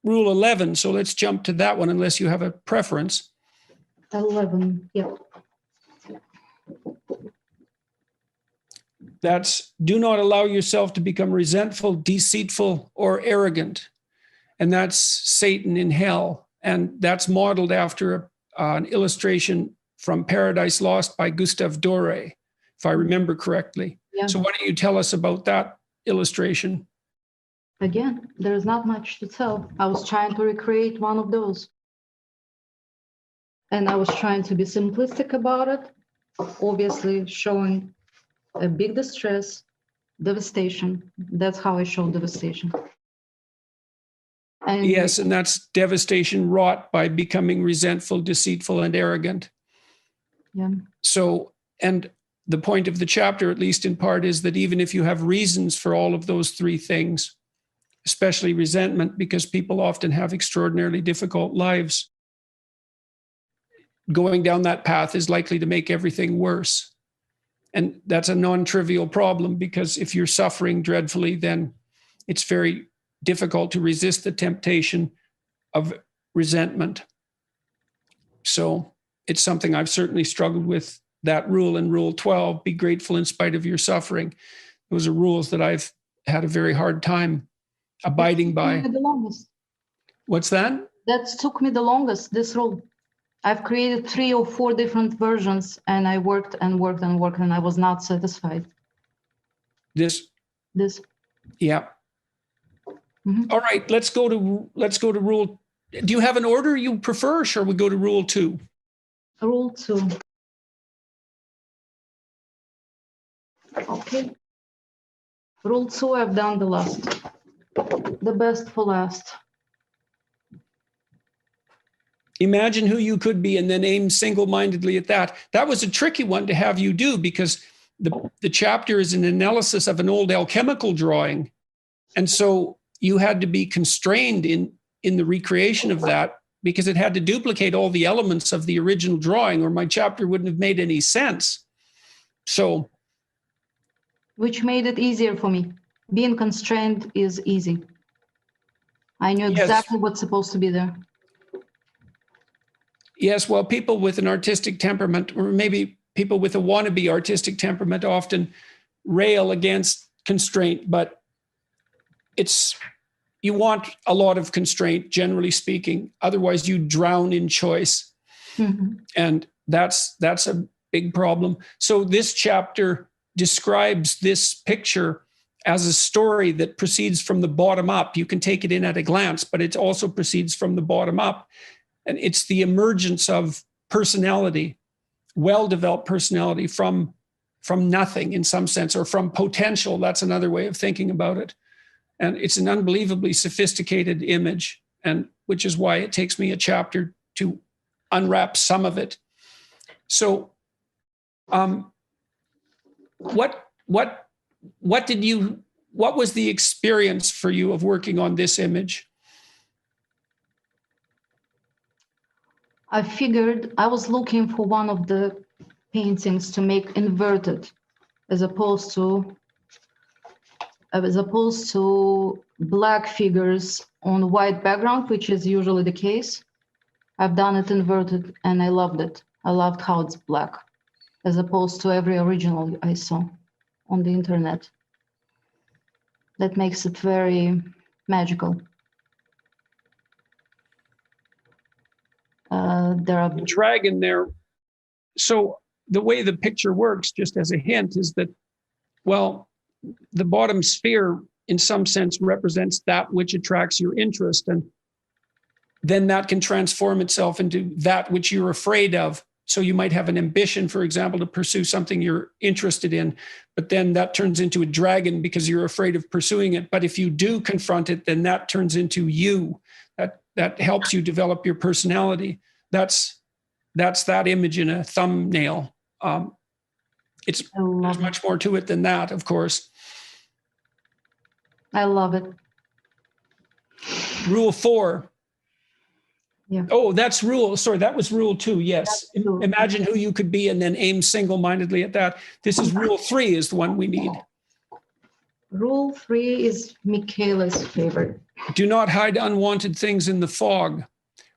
rule 11. So let's jump to that one, unless you have a preference. 11, yeah. That's do not allow yourself to become resentful, deceitful, or arrogant. And that's Satan in hell. And that's modeled after an illustration from Paradise Lost by Gustave Doré, if I remember correctly. Yeah. So why don't you tell us about that illustration? Again, there's not much to tell. I was trying to recreate one of those. And I was trying to be simplistic about it, obviously showing a big distress, devastation. That's how I showed devastation. And yes, and that's devastation wrought by becoming resentful, deceitful, and arrogant. Yeah. So, and the point of the chapter, at least in part, is that even if you have reasons for all of those three things, especially resentment, because people often have extraordinarily difficult lives, going down that path is likely to make everything worse. And that's a non-trivial problem, because if you're suffering dreadfully, then it's very difficult to resist the temptation of resentment. So it's something I've certainly struggled with, that rule in Rule 12, be grateful in spite of your suffering. Those are rules that I've had a very hard time abiding by. The longest. What's that? That took me the longest, this rule. I've created 3 or 4 different versions, and I worked and worked and worked, and I was not satisfied. This. Yeah. Mm-hmm. All right, let's go to rule. Do you have an order you prefer, or shall we go to Rule 2? Rule 2. Okay. Rule 2, I've done the last. The best for last. Imagine who you could be and then aim single-mindedly at that. That was a tricky one to have you do, because the chapter is an analysis of an old alchemical drawing. And so you had to be constrained in the recreation of that, because it had to duplicate all the elements of the original drawing, or my chapter wouldn't have made any sense. So. Which made it easier for me. Being constrained is easy. I knew exactly what's supposed to be there. Yes, well, people with an artistic temperament, or maybe people with a wannabe artistic temperament often rail against constraint, but you want a lot of constraint, generally speaking. Otherwise, you drown in choice. Mhm. And that's a big problem. So this chapter describes this picture as a story that proceeds from the bottom up. You can take it in at a glance, but it also proceeds from the bottom up. And it's the emergence of personality, well-developed personality from nothing in some sense, or from potential. That's another way of thinking about it. And it's an unbelievably sophisticated image, and which is why it takes me a chapter to unwrap some of it. So, what was the experience for you of working on this image? I figured I was looking for one of the paintings to make inverted, as opposed to black figures on white background, which is usually the case. I've done it inverted and I loved it. I loved how it's black, as opposed to every original I saw on the internet. That makes it very magical. There are the dragon there. So the way the picture works, just as a hint, is that, well, the bottom sphere in some sense represents that which attracts your interest, and then that can transform itself into that which you're afraid of. So you might have an ambition, for example, to pursue something you're interested in, but then that turns into a dragon because you're afraid of pursuing it. But if you do confront it, then that turns into you. That helps you develop your personality. That's that image in a thumbnail. There's much more to it than that, of course. I love it. Rule 4. Yeah. Oh, that was rule 2. Yes. Imagine who you could be and then aim single-mindedly at that. This is rule 3 is the one we need. Rule 3 is Michaela's favorite. Do not hide unwanted things in the fog.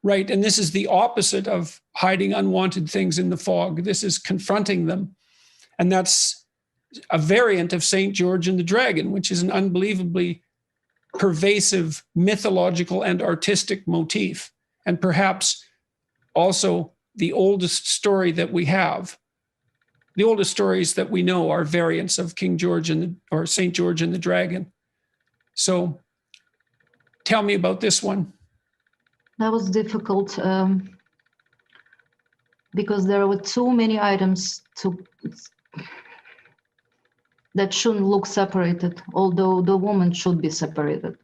Right. And this is the opposite of hiding unwanted things in the fog. This is confronting them. And that's a variant of St. George and the Dragon, which is an unbelievably pervasive mythological and artistic motif. And perhaps also the oldest story that we have. The oldest stories that we know are variants of King George or St. George and the Dragon. So tell me about this one. That was difficult because there were too many items that shouldn't look separated, although the woman should be separated.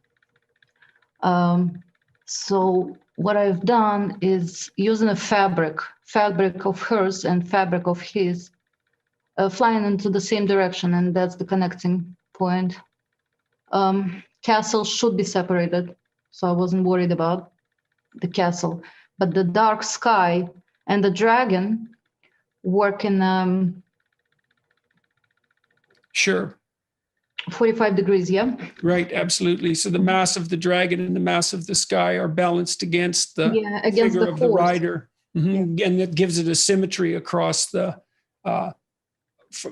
So what I've done is using a fabric of hers and fabric of his, flying into the same direction, and that's the connecting point. Castle should be separated, so I wasn't worried about the castle, but the dark sky and the dragon work in Sure. 45 degrees, yeah? Right, absolutely. So the mass of the dragon and the mass of the sky are balanced against the figure of the rider. Mm-hmm. Yeah. And that gives it a symmetry across the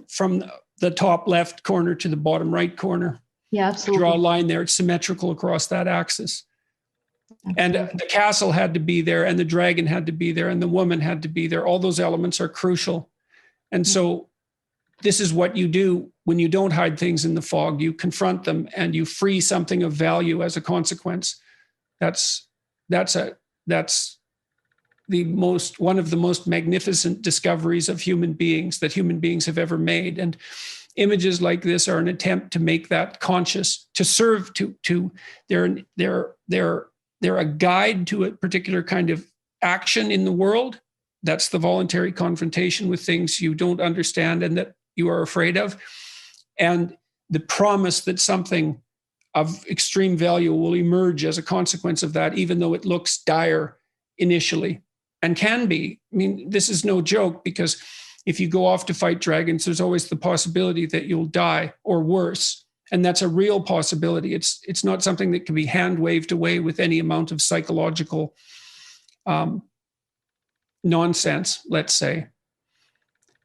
from the top left corner to the bottom right corner. Yeah, absolutely. Draw a line there, it's symmetrical across that axis. Absolutely. And the castle had to be there, and the dragon had to be there, and the woman had to be there. All those elements are crucial. And so this is what you do when you don't hide things in the fog. You confront them and you free something of value as a consequence. That's one of the most magnificent discoveries of human beings that human beings have ever made. And images like this are an attempt to make that conscious, to serve they're a guide to a particular kind of action in the world. That's the voluntary confrontation with things you don't understand and that you are afraid of. And the promise that something of extreme value will emerge as a consequence of that, even though it looks dire initially and can be. I mean, this is no joke, because if you go off to fight dragons, there's always the possibility that you'll die or worse. And that's a real possibility. It's not something that can be hand waved away with any amount of psychological nonsense, let's say.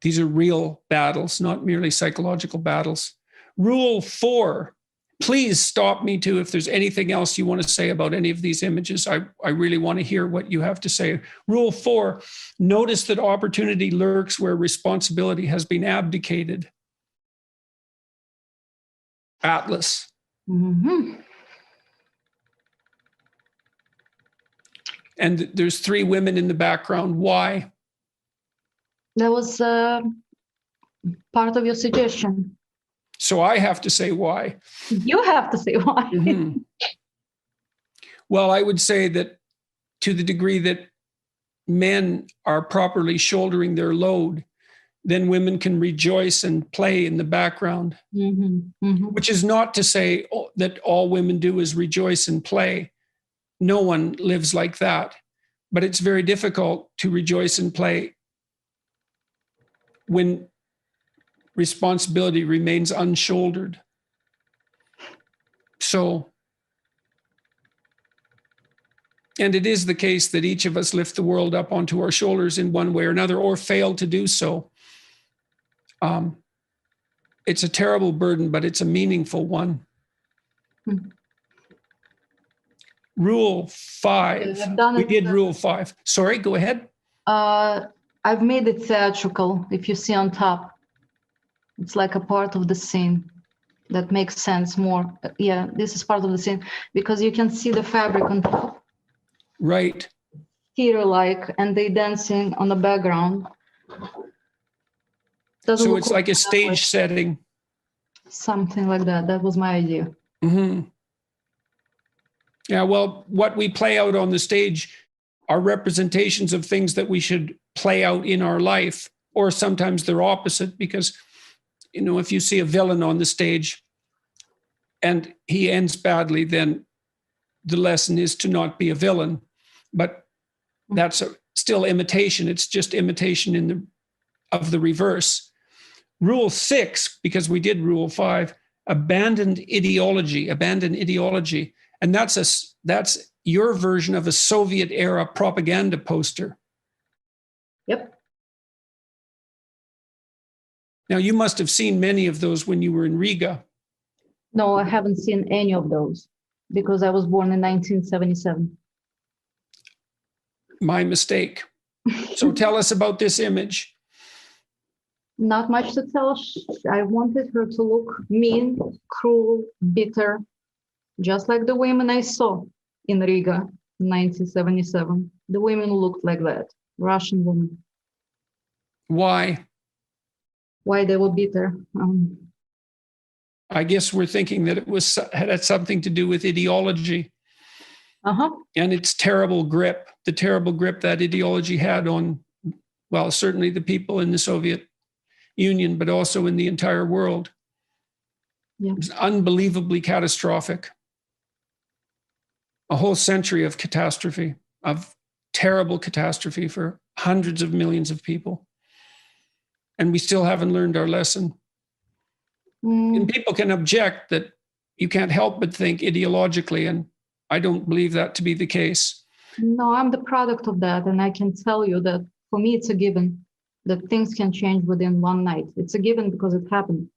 These are real battles, not merely psychological battles. Rule 4, please stop me too if there's anything else you want to say about any of these images. I really want to hear what you have to say. Rule 4, notice that opportunity lurks where responsibility has been abdicated. Atlas. Mm-hmm. And there's 3 women in the background. Why? That was part of your suggestion. So I have to say why. You have to say why. Mm-hmm. Well, I would say that to the degree that men are properly shouldering their load, then women can rejoice and play in the background, which is not to say that all women do is rejoice and play. No one lives like that. But it's very difficult to rejoice and play when responsibility remains unshouldered. So, and it is the case that each of us lift the world up onto our shoulders in one way or another, or fail to do so. It's a terrible burden, but it's a meaningful one. Rule 5. We did rule 5. Sorry, go ahead. I've made it theatrical. If you see on top, it's like a part of the scene that makes sense more. Yeah, this is part of the scene because you can see the fabric on top. Right. Theater-like, and they dancing on the background. So it's like a stage setting. Something like that. That was my idea. Mm-hmm. Yeah, well, what we play out on the stage are representations of things that we should play out in our life, or sometimes they're opposite because, you know, if you see a villain on the stage and he ends badly, then the lesson is to not be a villain. But that's still imitation. It's just imitation of the reverse. Rule 6, because we did rule 5, abandon ideology. And that's your version of a Soviet era propaganda poster. Yep. Now, you must have seen many of those when you were in Riga. No, I haven't seen any of those because I was born in 1977. My mistake. So tell us about this image. Not much to tell. I wanted her to look mean, cruel, bitter, just like the women I saw in Riga in 1977. The women looked like that, Russian women. Why? Why they were bitter? I guess we're thinking that it had something to do with ideology. And its terrible grip, the terrible grip that ideology had on, well, certainly the people in the Soviet Union, but also in the entire world. Yeah. It was unbelievably catastrophic. A whole century of catastrophe, of terrible catastrophe for hundreds of millions of people. And we still haven't learned our lesson. And people can object that you can't help but think ideologically, and I don't believe that to be the case. No, I'm the product of that, and I can tell you that for me it's a given that things can change within one night. It's a given because it happened.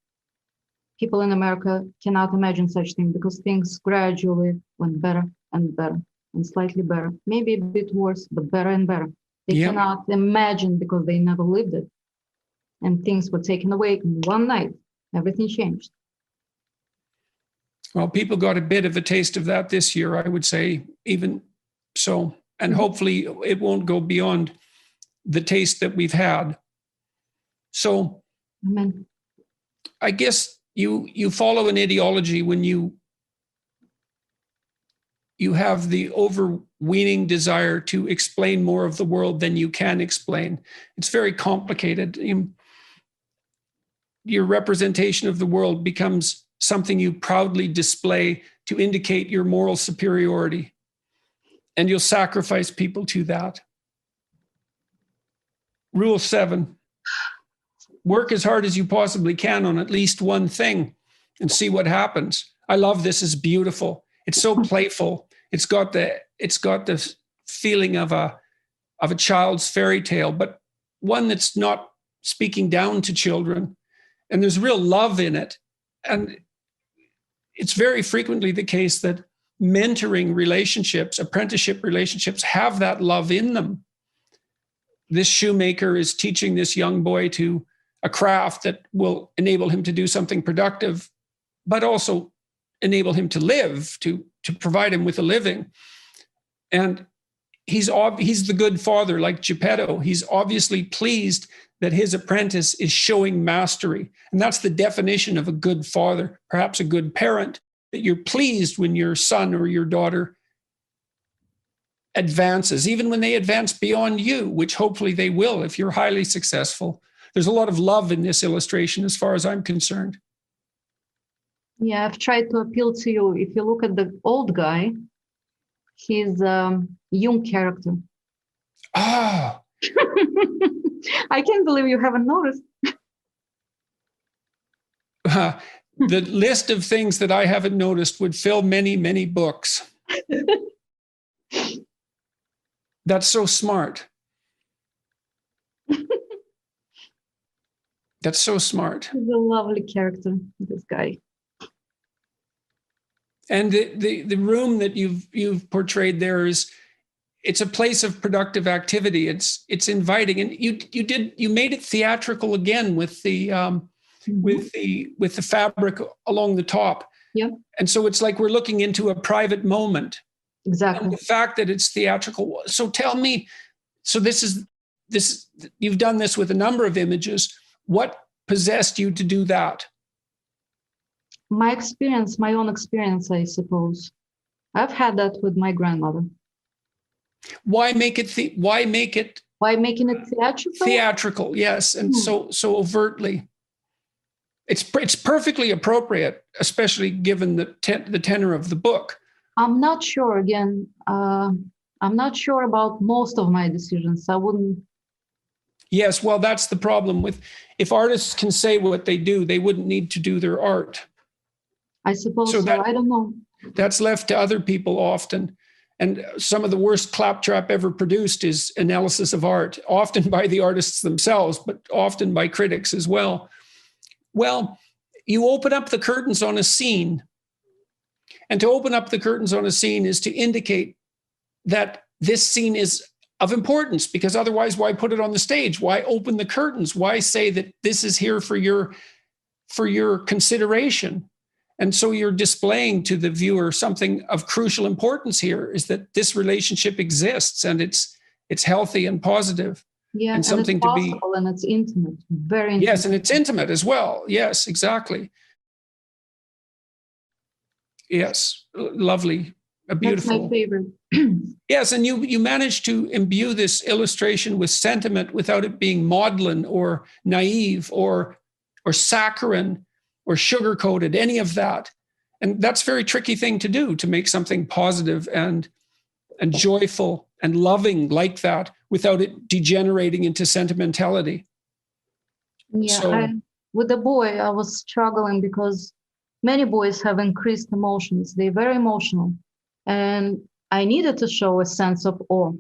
People in America cannot imagine such thing because things gradually went better and better and slightly better, maybe a bit worse, but better and better. They cannot imagine because they never lived it. And things were taken away in one night. Everything changed. Well, people got a bit of a taste of that this year, I would say, even so. And hopefully it won't go beyond the taste that we've had. So Amen. I guess you follow an ideology when you have the overweening desire to explain more of the world than you can explain. It's very complicated. Your representation of the world becomes something you proudly display to indicate your moral superiority. And you'll sacrifice people to that. Rule 7, work as hard as you possibly can on at least one thing and see what happens. I love this. It's beautiful. It's so playful. It's got the feeling of a child's fairy tale, but one that's not speaking down to children, and there's real love in it. And it's very frequently the case that mentoring relationships, apprenticeship relationships, have that love in them. This shoemaker is teaching this young boy to a craft that will enable him to do something productive, but also enable him to live, to provide him with a living. And he's the good father, like Geppetto. He's obviously pleased that his apprentice is showing mastery. And that's the definition of a good father, perhaps a good parent, that you're pleased when your son or your daughter advances, even when they advance beyond you, which hopefully they will if you're highly successful. There's a lot of love in this illustration as far as I'm concerned. Yeah, I've tried to appeal to you. If you look at the old guy, he's a young character. Ah. I can't believe you haven't noticed. The list of things that I haven't noticed would fill many, many books. That's so smart. That's so smart. He's a lovely character, this guy. And the room that you've portrayed there it's a place of productive activity. It's inviting, and you made it theatrical again with the with the fabric along the top. Yeah. And so it's like we're looking into a private moment. Exactly. And the fact that it's theatrical. So tell me, so this you've done this with a number of images. What possessed you to do that? My experience, my own experience, I suppose. I've had that with my grandmother. Why make it Why making it theatrical? Theatrical, yes, and so overtly. It's perfectly appropriate, especially given the tenor of the book. I'm not sure. Again, I'm not sure about most of my decisions. I wouldn't. Yes, well, that's the problem with if artists can say what they do, they wouldn't need to do their art. I suppose so. I don't know. That's left to other people often. And some of the worst claptrap ever produced is analysis of art, often by the artists themselves, but often by critics as well. Well, you open up the curtains on a scene. And to open up the curtains on a scene is to indicate that this scene is of importance, because otherwise, why put it on the stage? Why open the curtains? Why say that this is here for your consideration? And so you're displaying to the viewer something of crucial importance here, is that this relationship exists and it's healthy and positive. Yeah, and something it's possible, and it's intimate, very intimate. Yes, and it's intimate as well. Yes, exactly. Yes, lovely, beautiful. That's my favorite. Yes, and you managed to imbue this illustration with sentiment without it being maudlin or naive or saccharine or sugar-coated, any of that. And that's a very tricky thing to do, to make something positive and joyful and loving like that without it degenerating into sentimentality. Yeah, So, with the boy, I was struggling because many boys have increased emotions. They're very emotional. And I needed to show a sense of awe.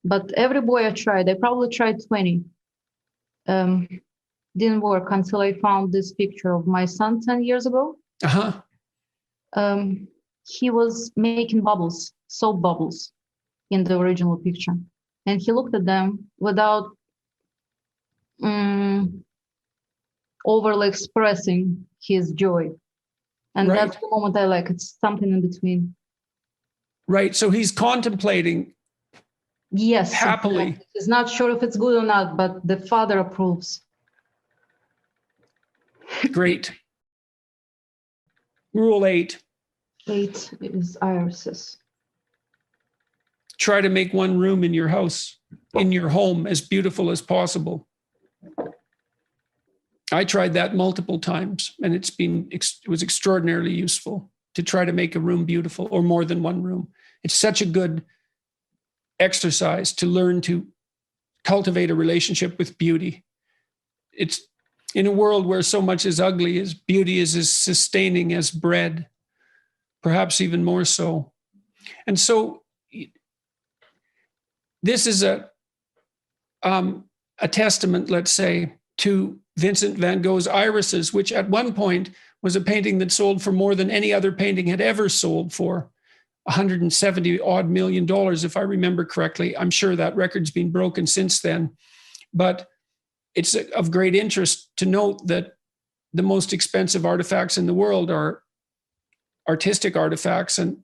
But every boy I tried, I probably tried 20. Didn't work until I found this picture of my son 10 years ago. He was making bubbles, soap bubbles, in the original picture. And he looked at them without overly expressing his joy. And right. That's the moment I like. It's something in between. Right. So he's contemplating. Yes. Happily. Exactly. He's not sure if it's good or not, but the father approves. Great. Rule 8. 8 is irises. Try to make one room in your house, in your home, as beautiful as possible. I tried that multiple times, and it was extraordinarily useful to try to make a room beautiful, or more than one room. It's such a good exercise to learn to cultivate a relationship with beauty. It's in a world where so much is ugly, as beauty is as sustaining as bread, perhaps even more so. And so this is a testament, let's say, to Vincent van Gogh's Irises, which at one point was a painting that sold for more than any other painting had ever sold for, $170 odd million, if I remember correctly. I'm sure that record's been broken since then. But it's of great interest to note that the most expensive artifacts in the world are artistic artifacts, and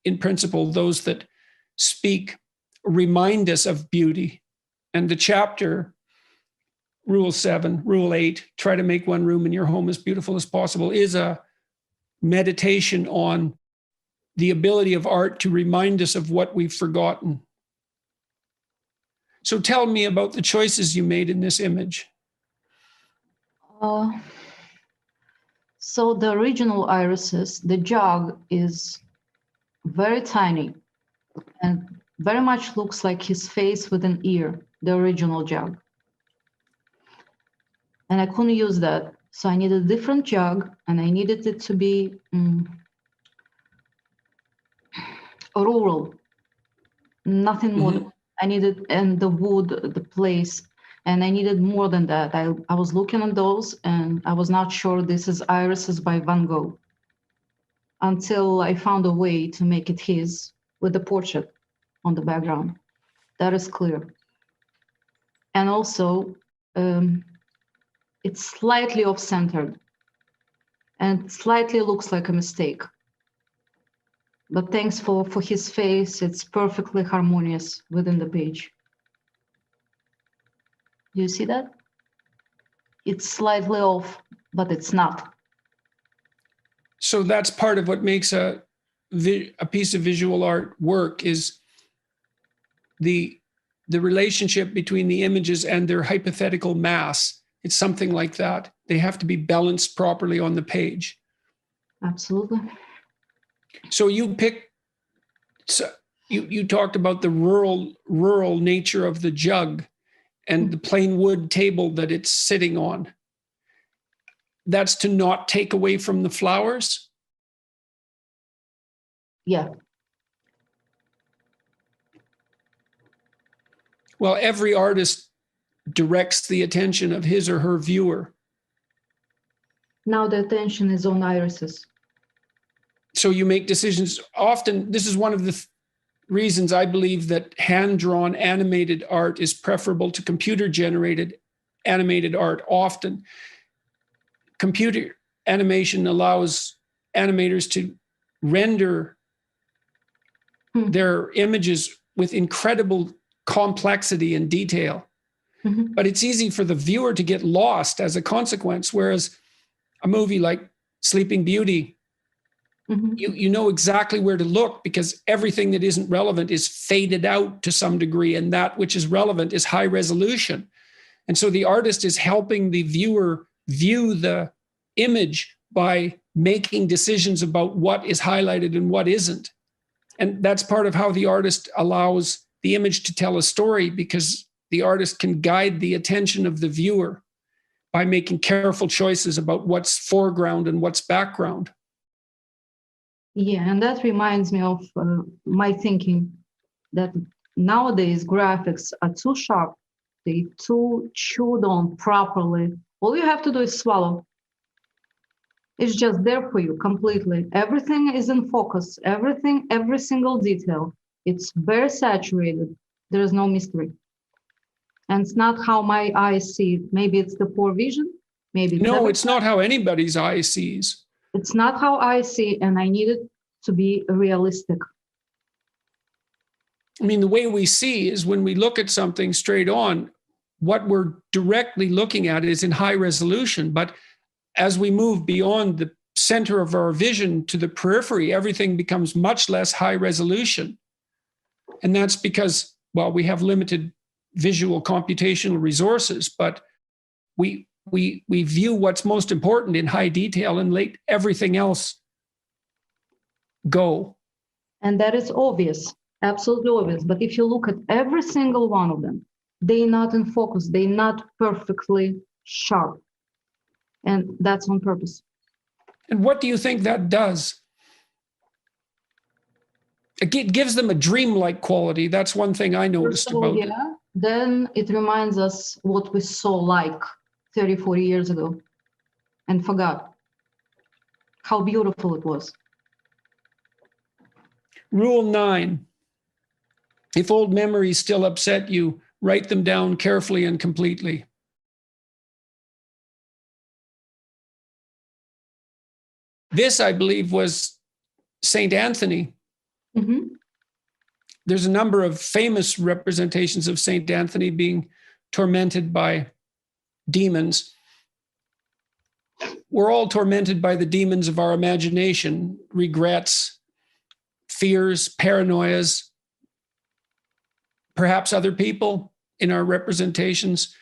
in principle, those that remind us of beauty. And the chapter, Rule 7, Rule 8, try to make one room in your home as beautiful as possible, is a meditation on the ability of art to remind us of what we've forgotten. So tell me about the choices you made in this image. So the original irises, the jug is very tiny and very much looks like his face with an ear, the original jug. And I couldn't use that. So I needed a different jug, and I needed it to be rural, nothing more. Mm-hmm. I needed, and the wood, the place, and I needed more than that. I was looking at those, and I was not sure this is Irises by Van Gogh until I found a way to make it his with the portrait on the background. That is clear. And also, it's slightly off-centered and slightly looks like a mistake. But thanks for his face, it's perfectly harmonious within the page. Do you see that? It's slightly off, but it's not. So that's part of what makes a piece of visual art work, is the relationship between the images and their hypothetical mass. It's something like that. They have to be balanced properly on the page. Absolutely. So you talked about the rural nature of the jug and the plain wood table that it's sitting on. That's to not take away from the flowers? Yeah. Well, every artist directs the attention of his or her viewer. Now the attention is on irises. So you make decisions. Often, this is one of the reasons I believe that hand-drawn animated art is preferable to computer-generated animated art. Often, computer animation allows animators to render their images with incredible complexity and detail. Mm-hmm. But it's easy for the viewer to get lost as a consequence, whereas a movie like Sleeping Beauty, Mm-hmm. you know exactly where to look, because everything that isn't relevant is faded out to some degree, and that which is relevant is high resolution. And so the artist is helping the viewer view the image by making decisions about what is highlighted and what isn't. And that's part of how the artist allows the image to tell a story, because the artist can guide the attention of the viewer by making careful choices about what's foreground and what's background. Yeah, and that reminds me of my thinking that nowadays graphics are too sharp, they too chewed on properly. All you have to do is swallow. It's just there for you completely. Everything is in focus, everything, every single detail. It's very saturated. There is no mystery. And it's not how my eyes see it. Maybe it's the poor vision. Maybe it's not how anybody's eye sees. It's not how I see, and I need it to be realistic. I mean, the way we see is when we look at something straight on, what we're directly looking at is in high resolution. But as we move beyond the center of our vision to the periphery, everything becomes much less high resolution. And that's because, well, we have limited visual computational resources, but we view what's most important in high detail and let everything else go. And that is obvious, absolutely obvious. But if you look at every single one of them, they're not in focus, they're not perfectly sharp. And that's on purpose. And what do you think that does? It gives them a dreamlike quality. That's one thing I noticed about it. then it reminds us what we saw like 30, 40 years ago and forgot how beautiful it was. Rule 9. If old memories still upset you, write them down carefully and completely. This, I believe, was Saint Anthony. Mm-hmm. There's a number of famous representations of Saint Anthony being tormented by demons. We're all tormented by the demons of our imagination, regrets, fears, paranoias, perhaps other people in our representations.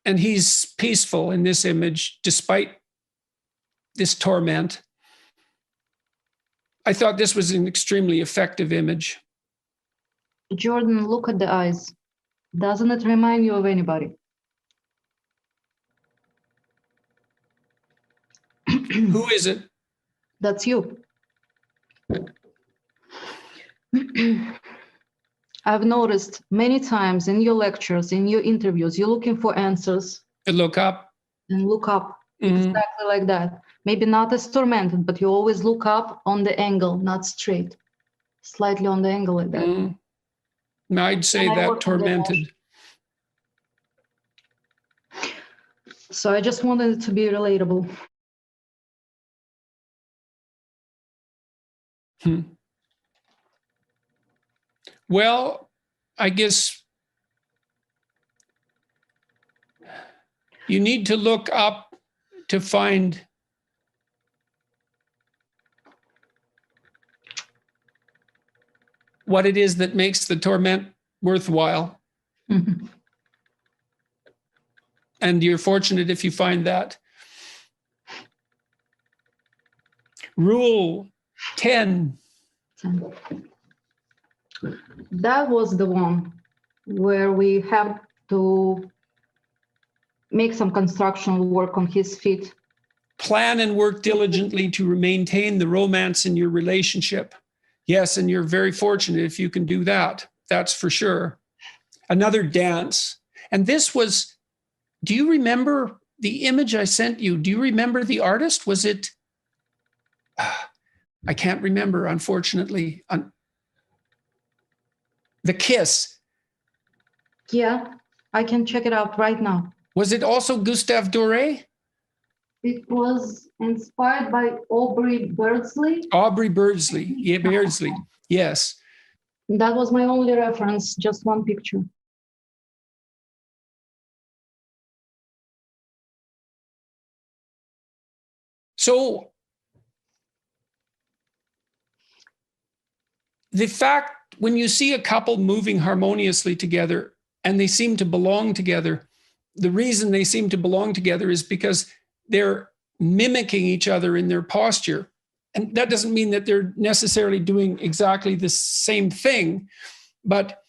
And he's peaceful in this image, despite this torment. I thought this was an extremely effective image. Jordan, look at the eyes. Doesn't it remind you of anybody? Who is it? That's you. I've noticed many times in your lectures, in your interviews, you're looking for answers. Look up. And look up. Exactly like that. Maybe not as tormented, but you always look up on the angle, not straight. Slightly on the angle like that. I'd say that tormented. So I just wanted it to be relatable. Well, I guess you need to look up to find what it is that makes the torment worthwhile. Mm-hmm. And you're fortunate if you find that. Rule 10. That was the one where we have to make some construction work on his feet. Plan and work diligently to maintain the romance in your relationship. Yes, and you're very fortunate if you can do that. That's for sure. Another dance. And this was, do you remember the image I sent you? Do you remember the artist? Was it, I can't remember, unfortunately. The Kiss. Yeah, I can check it out right now. Was it also Gustave Doré? It was inspired by Aubrey Beardsley. Aubrey Beardsley. Yeah, Beardsley. Yes. That was my only reference, just one picture. So the fact when you see a couple moving harmoniously together and they seem to belong together, the reason they seem to belong together is because they're mimicking each other in their posture. And that doesn't mean that they're necessarily doing exactly the same thing, but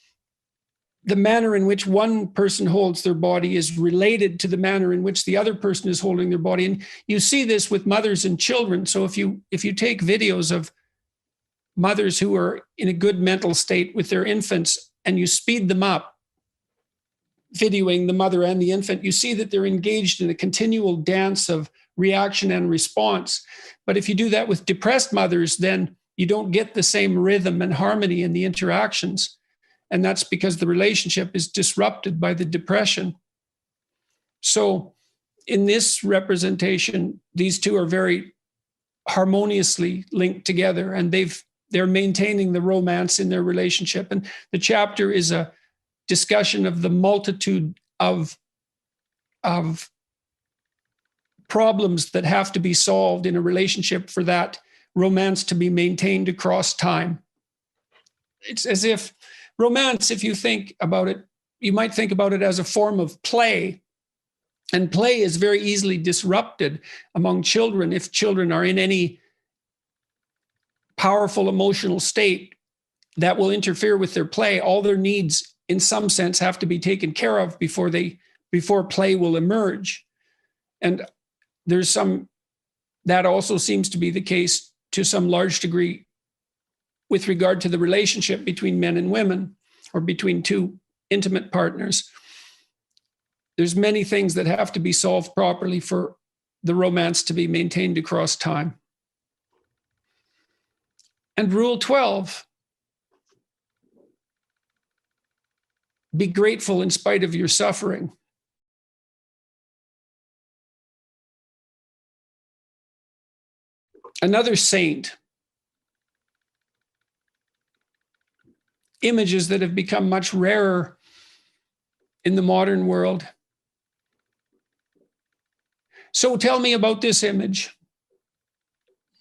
the manner in which one person holds their body is related to the manner in which the other person is holding their body. And you see this with mothers and children. So if you take videos of mothers who are in a good mental state with their infants and you speed them up, videoing the mother and the infant, you see that they're engaged in a continual dance of reaction and response. But if you do that with depressed mothers, then you don't get the same rhythm and harmony in the interactions. And that's because the relationship is disrupted by the depression. So in this representation, these two are very harmoniously linked together, and they're maintaining the romance in their relationship. And the chapter is a discussion of the multitude of problems that have to be solved in a relationship for that romance to be maintained across time. It's as if romance, if you think about it, you might think about it as a form of play. And play is very easily disrupted among children if children are in any powerful emotional state that will interfere with their play. All their needs, in some sense, have to be taken care of before play will emerge. And that also seems to be the case to some large degree with regard to the relationship between men and women, or between two intimate partners. There's many things that have to be solved properly for the romance to be maintained across time. And rule 12, be grateful in spite of your suffering. Another saint, images that have become much rarer in the modern world. So tell me about this image.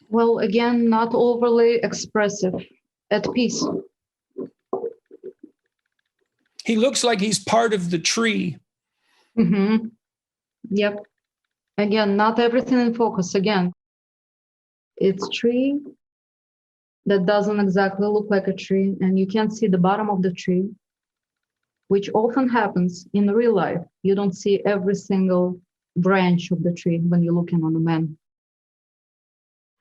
Well, again, not overly expressive, at peace. He looks like he's part of the tree. Mm-hmm. Yep. Again, not everything in focus. Again, it's tree that doesn't exactly look like a tree, and you can't see the bottom of the tree, which often happens in real life. You don't see every single branch of the tree when you're looking on a man.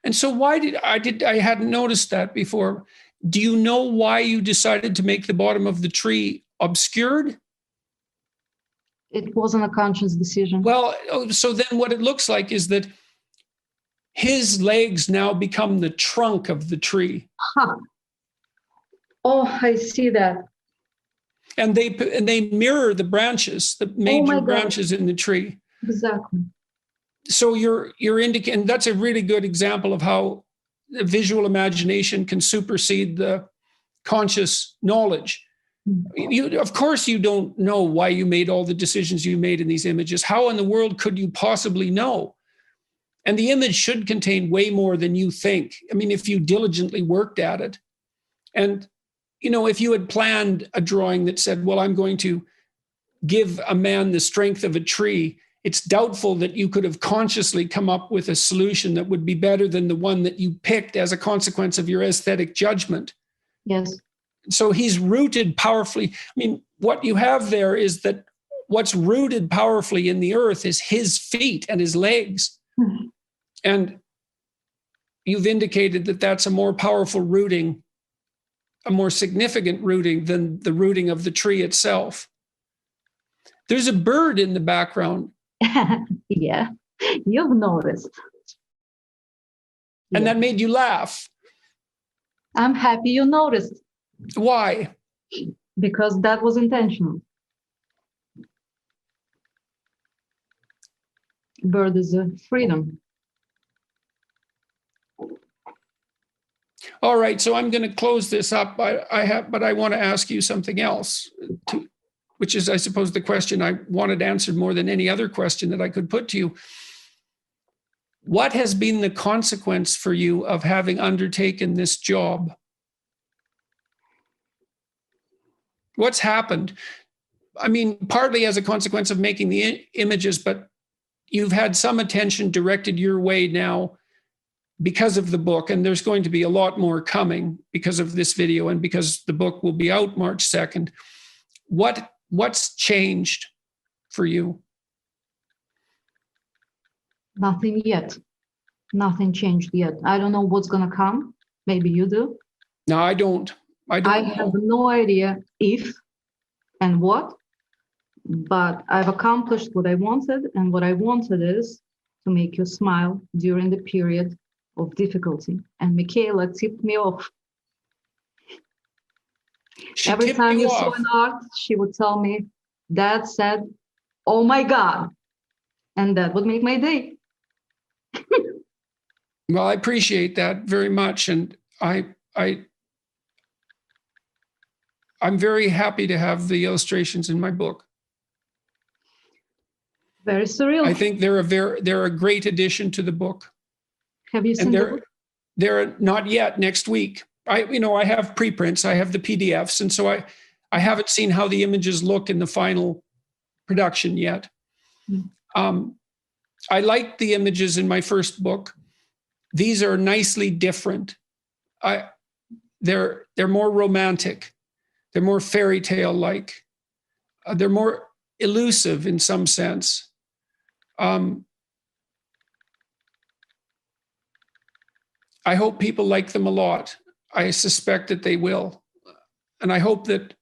And so I hadn't noticed that before. Do you know why you decided to make the bottom of the tree obscured? It wasn't a conscious decision. Well, so then what it looks like is that his legs now become the trunk of the tree. Huh. Oh, I see that. And they mirror the branches, the major branches in the tree. Exactly. So you're indicating, that's a really good example of how the visual imagination can supersede the conscious knowledge. Of course, you don't know why you made all the decisions you made in these images. How in the world could you possibly know? And the image should contain way more than you think. I mean, if you diligently worked at it. And, if you had planned a drawing that said, well, I'm going to give a man the strength of a tree, it's doubtful that you could have consciously come up with a solution that would be better than the one that you picked as a consequence of your aesthetic judgment. Yes. So he's rooted powerfully. I mean, what you have there is that what's rooted powerfully in the earth is his feet and his legs. Mm-hmm. And you've indicated that that's a more powerful rooting, a more significant rooting than the rooting of the tree itself. There's a bird in the background. Yeah, you've noticed. And that made you laugh. I'm happy you noticed. Why? Because that was intentional. Bird is a freedom. All right, so I'm going to close this up. But I want to ask you something else, which is, I suppose, the question I wanted answered more than any other question that I could put to you. What has been the consequence for you of having undertaken this job? What's happened? I mean, partly as a consequence of making the images, but you've had some attention directed your way now because of the book, and there's going to be a lot more coming because of this video and because the book will be out March 2nd. What's changed for you? Nothing yet. Nothing changed yet. I don't know what's going to come. Maybe you do. No, I don't. I have no idea if and what, but I've accomplished what I wanted, and what I wanted is to make you smile during the period of difficulty. And Michaela tipped me off. Every time you saw an art, she would tell me, Dad said, "Oh my God." And that would make my day. Well, I appreciate that very much. And I'm very happy to have the illustrations in my book. Very surreal. I think they're a great addition to the book. Have you seen the book? They're not yet, next week. I have preprints, I have the PDFs, and so I haven't seen how the images look in the final production yet. I liked the images in my first book. These are nicely different. They're more romantic. They're more fairy tale like. They're more elusive in some sense. I hope people like them a lot. I suspect that they will. And I hope that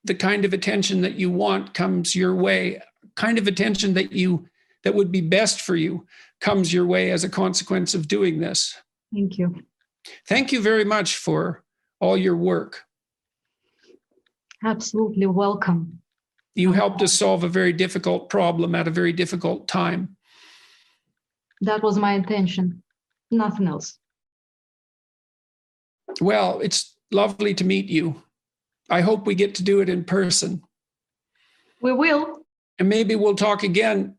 the kind of attention that you want comes your way, kind of attention that would be best for you comes your way as a consequence of doing this. Thank you. Thank you very much for all your work. Absolutely welcome. You helped us solve a very difficult problem at a very difficult time. That was my intention, nothing else. Well, it's lovely to meet you. I hope we get to do it in person. We will. And maybe we'll talk again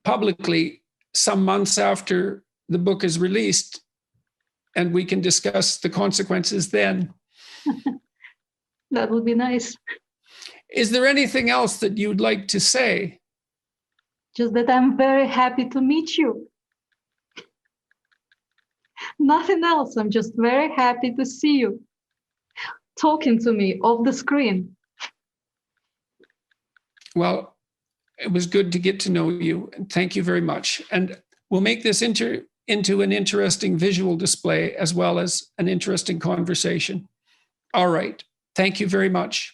publicly some months after the book is released, and we can discuss the consequences then. That would be nice. Is there anything else that you'd like to say? Just that I'm very happy to meet you. Nothing else. I'm just very happy to see you talking to me off the screen. Well, it was good to get to know you, and thank you very much. And we'll make this into an interesting visual display as well as an interesting conversation. All right. Thank you very much.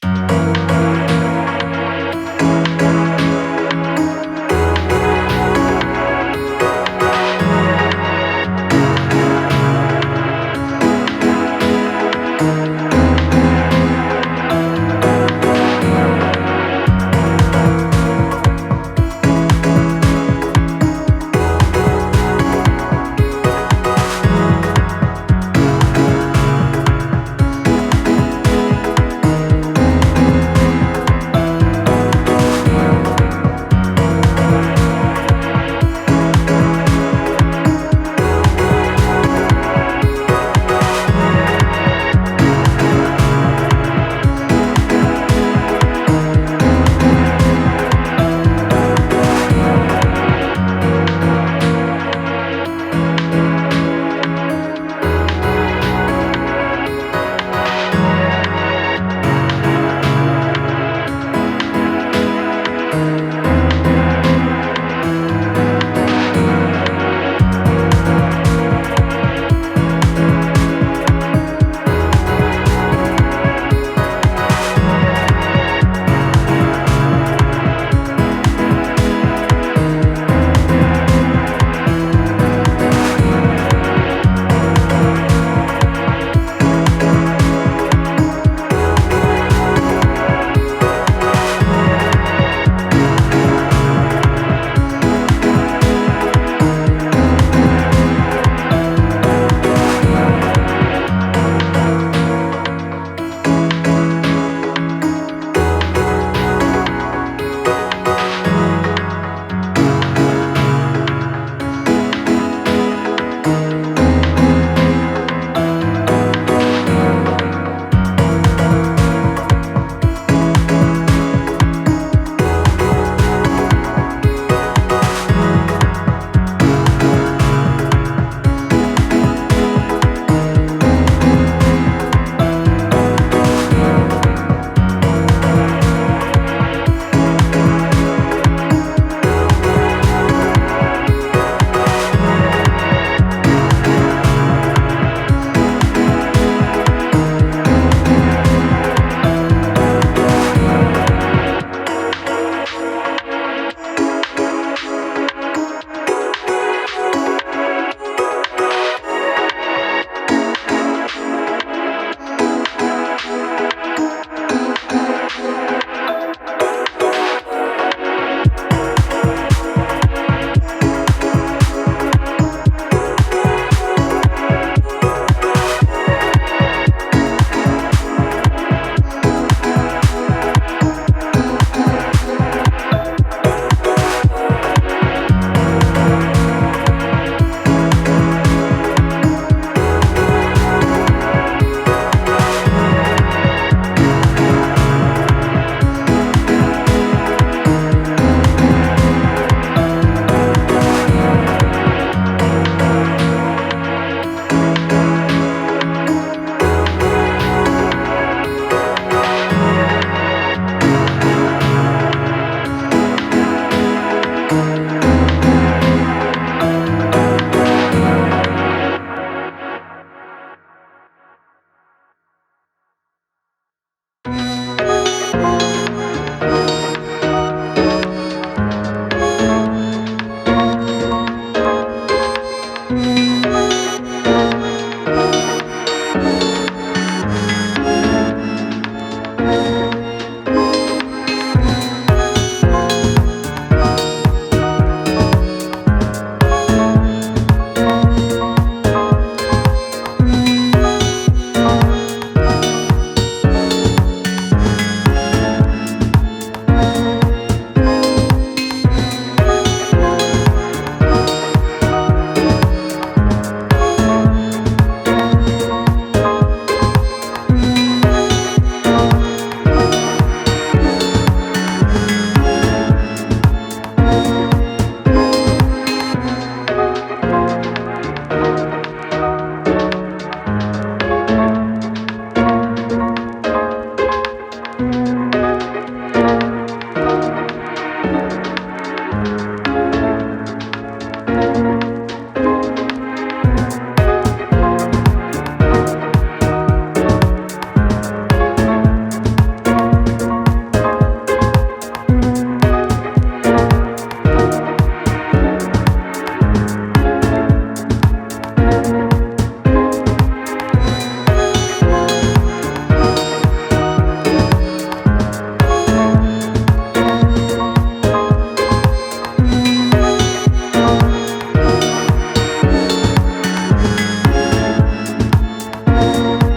you.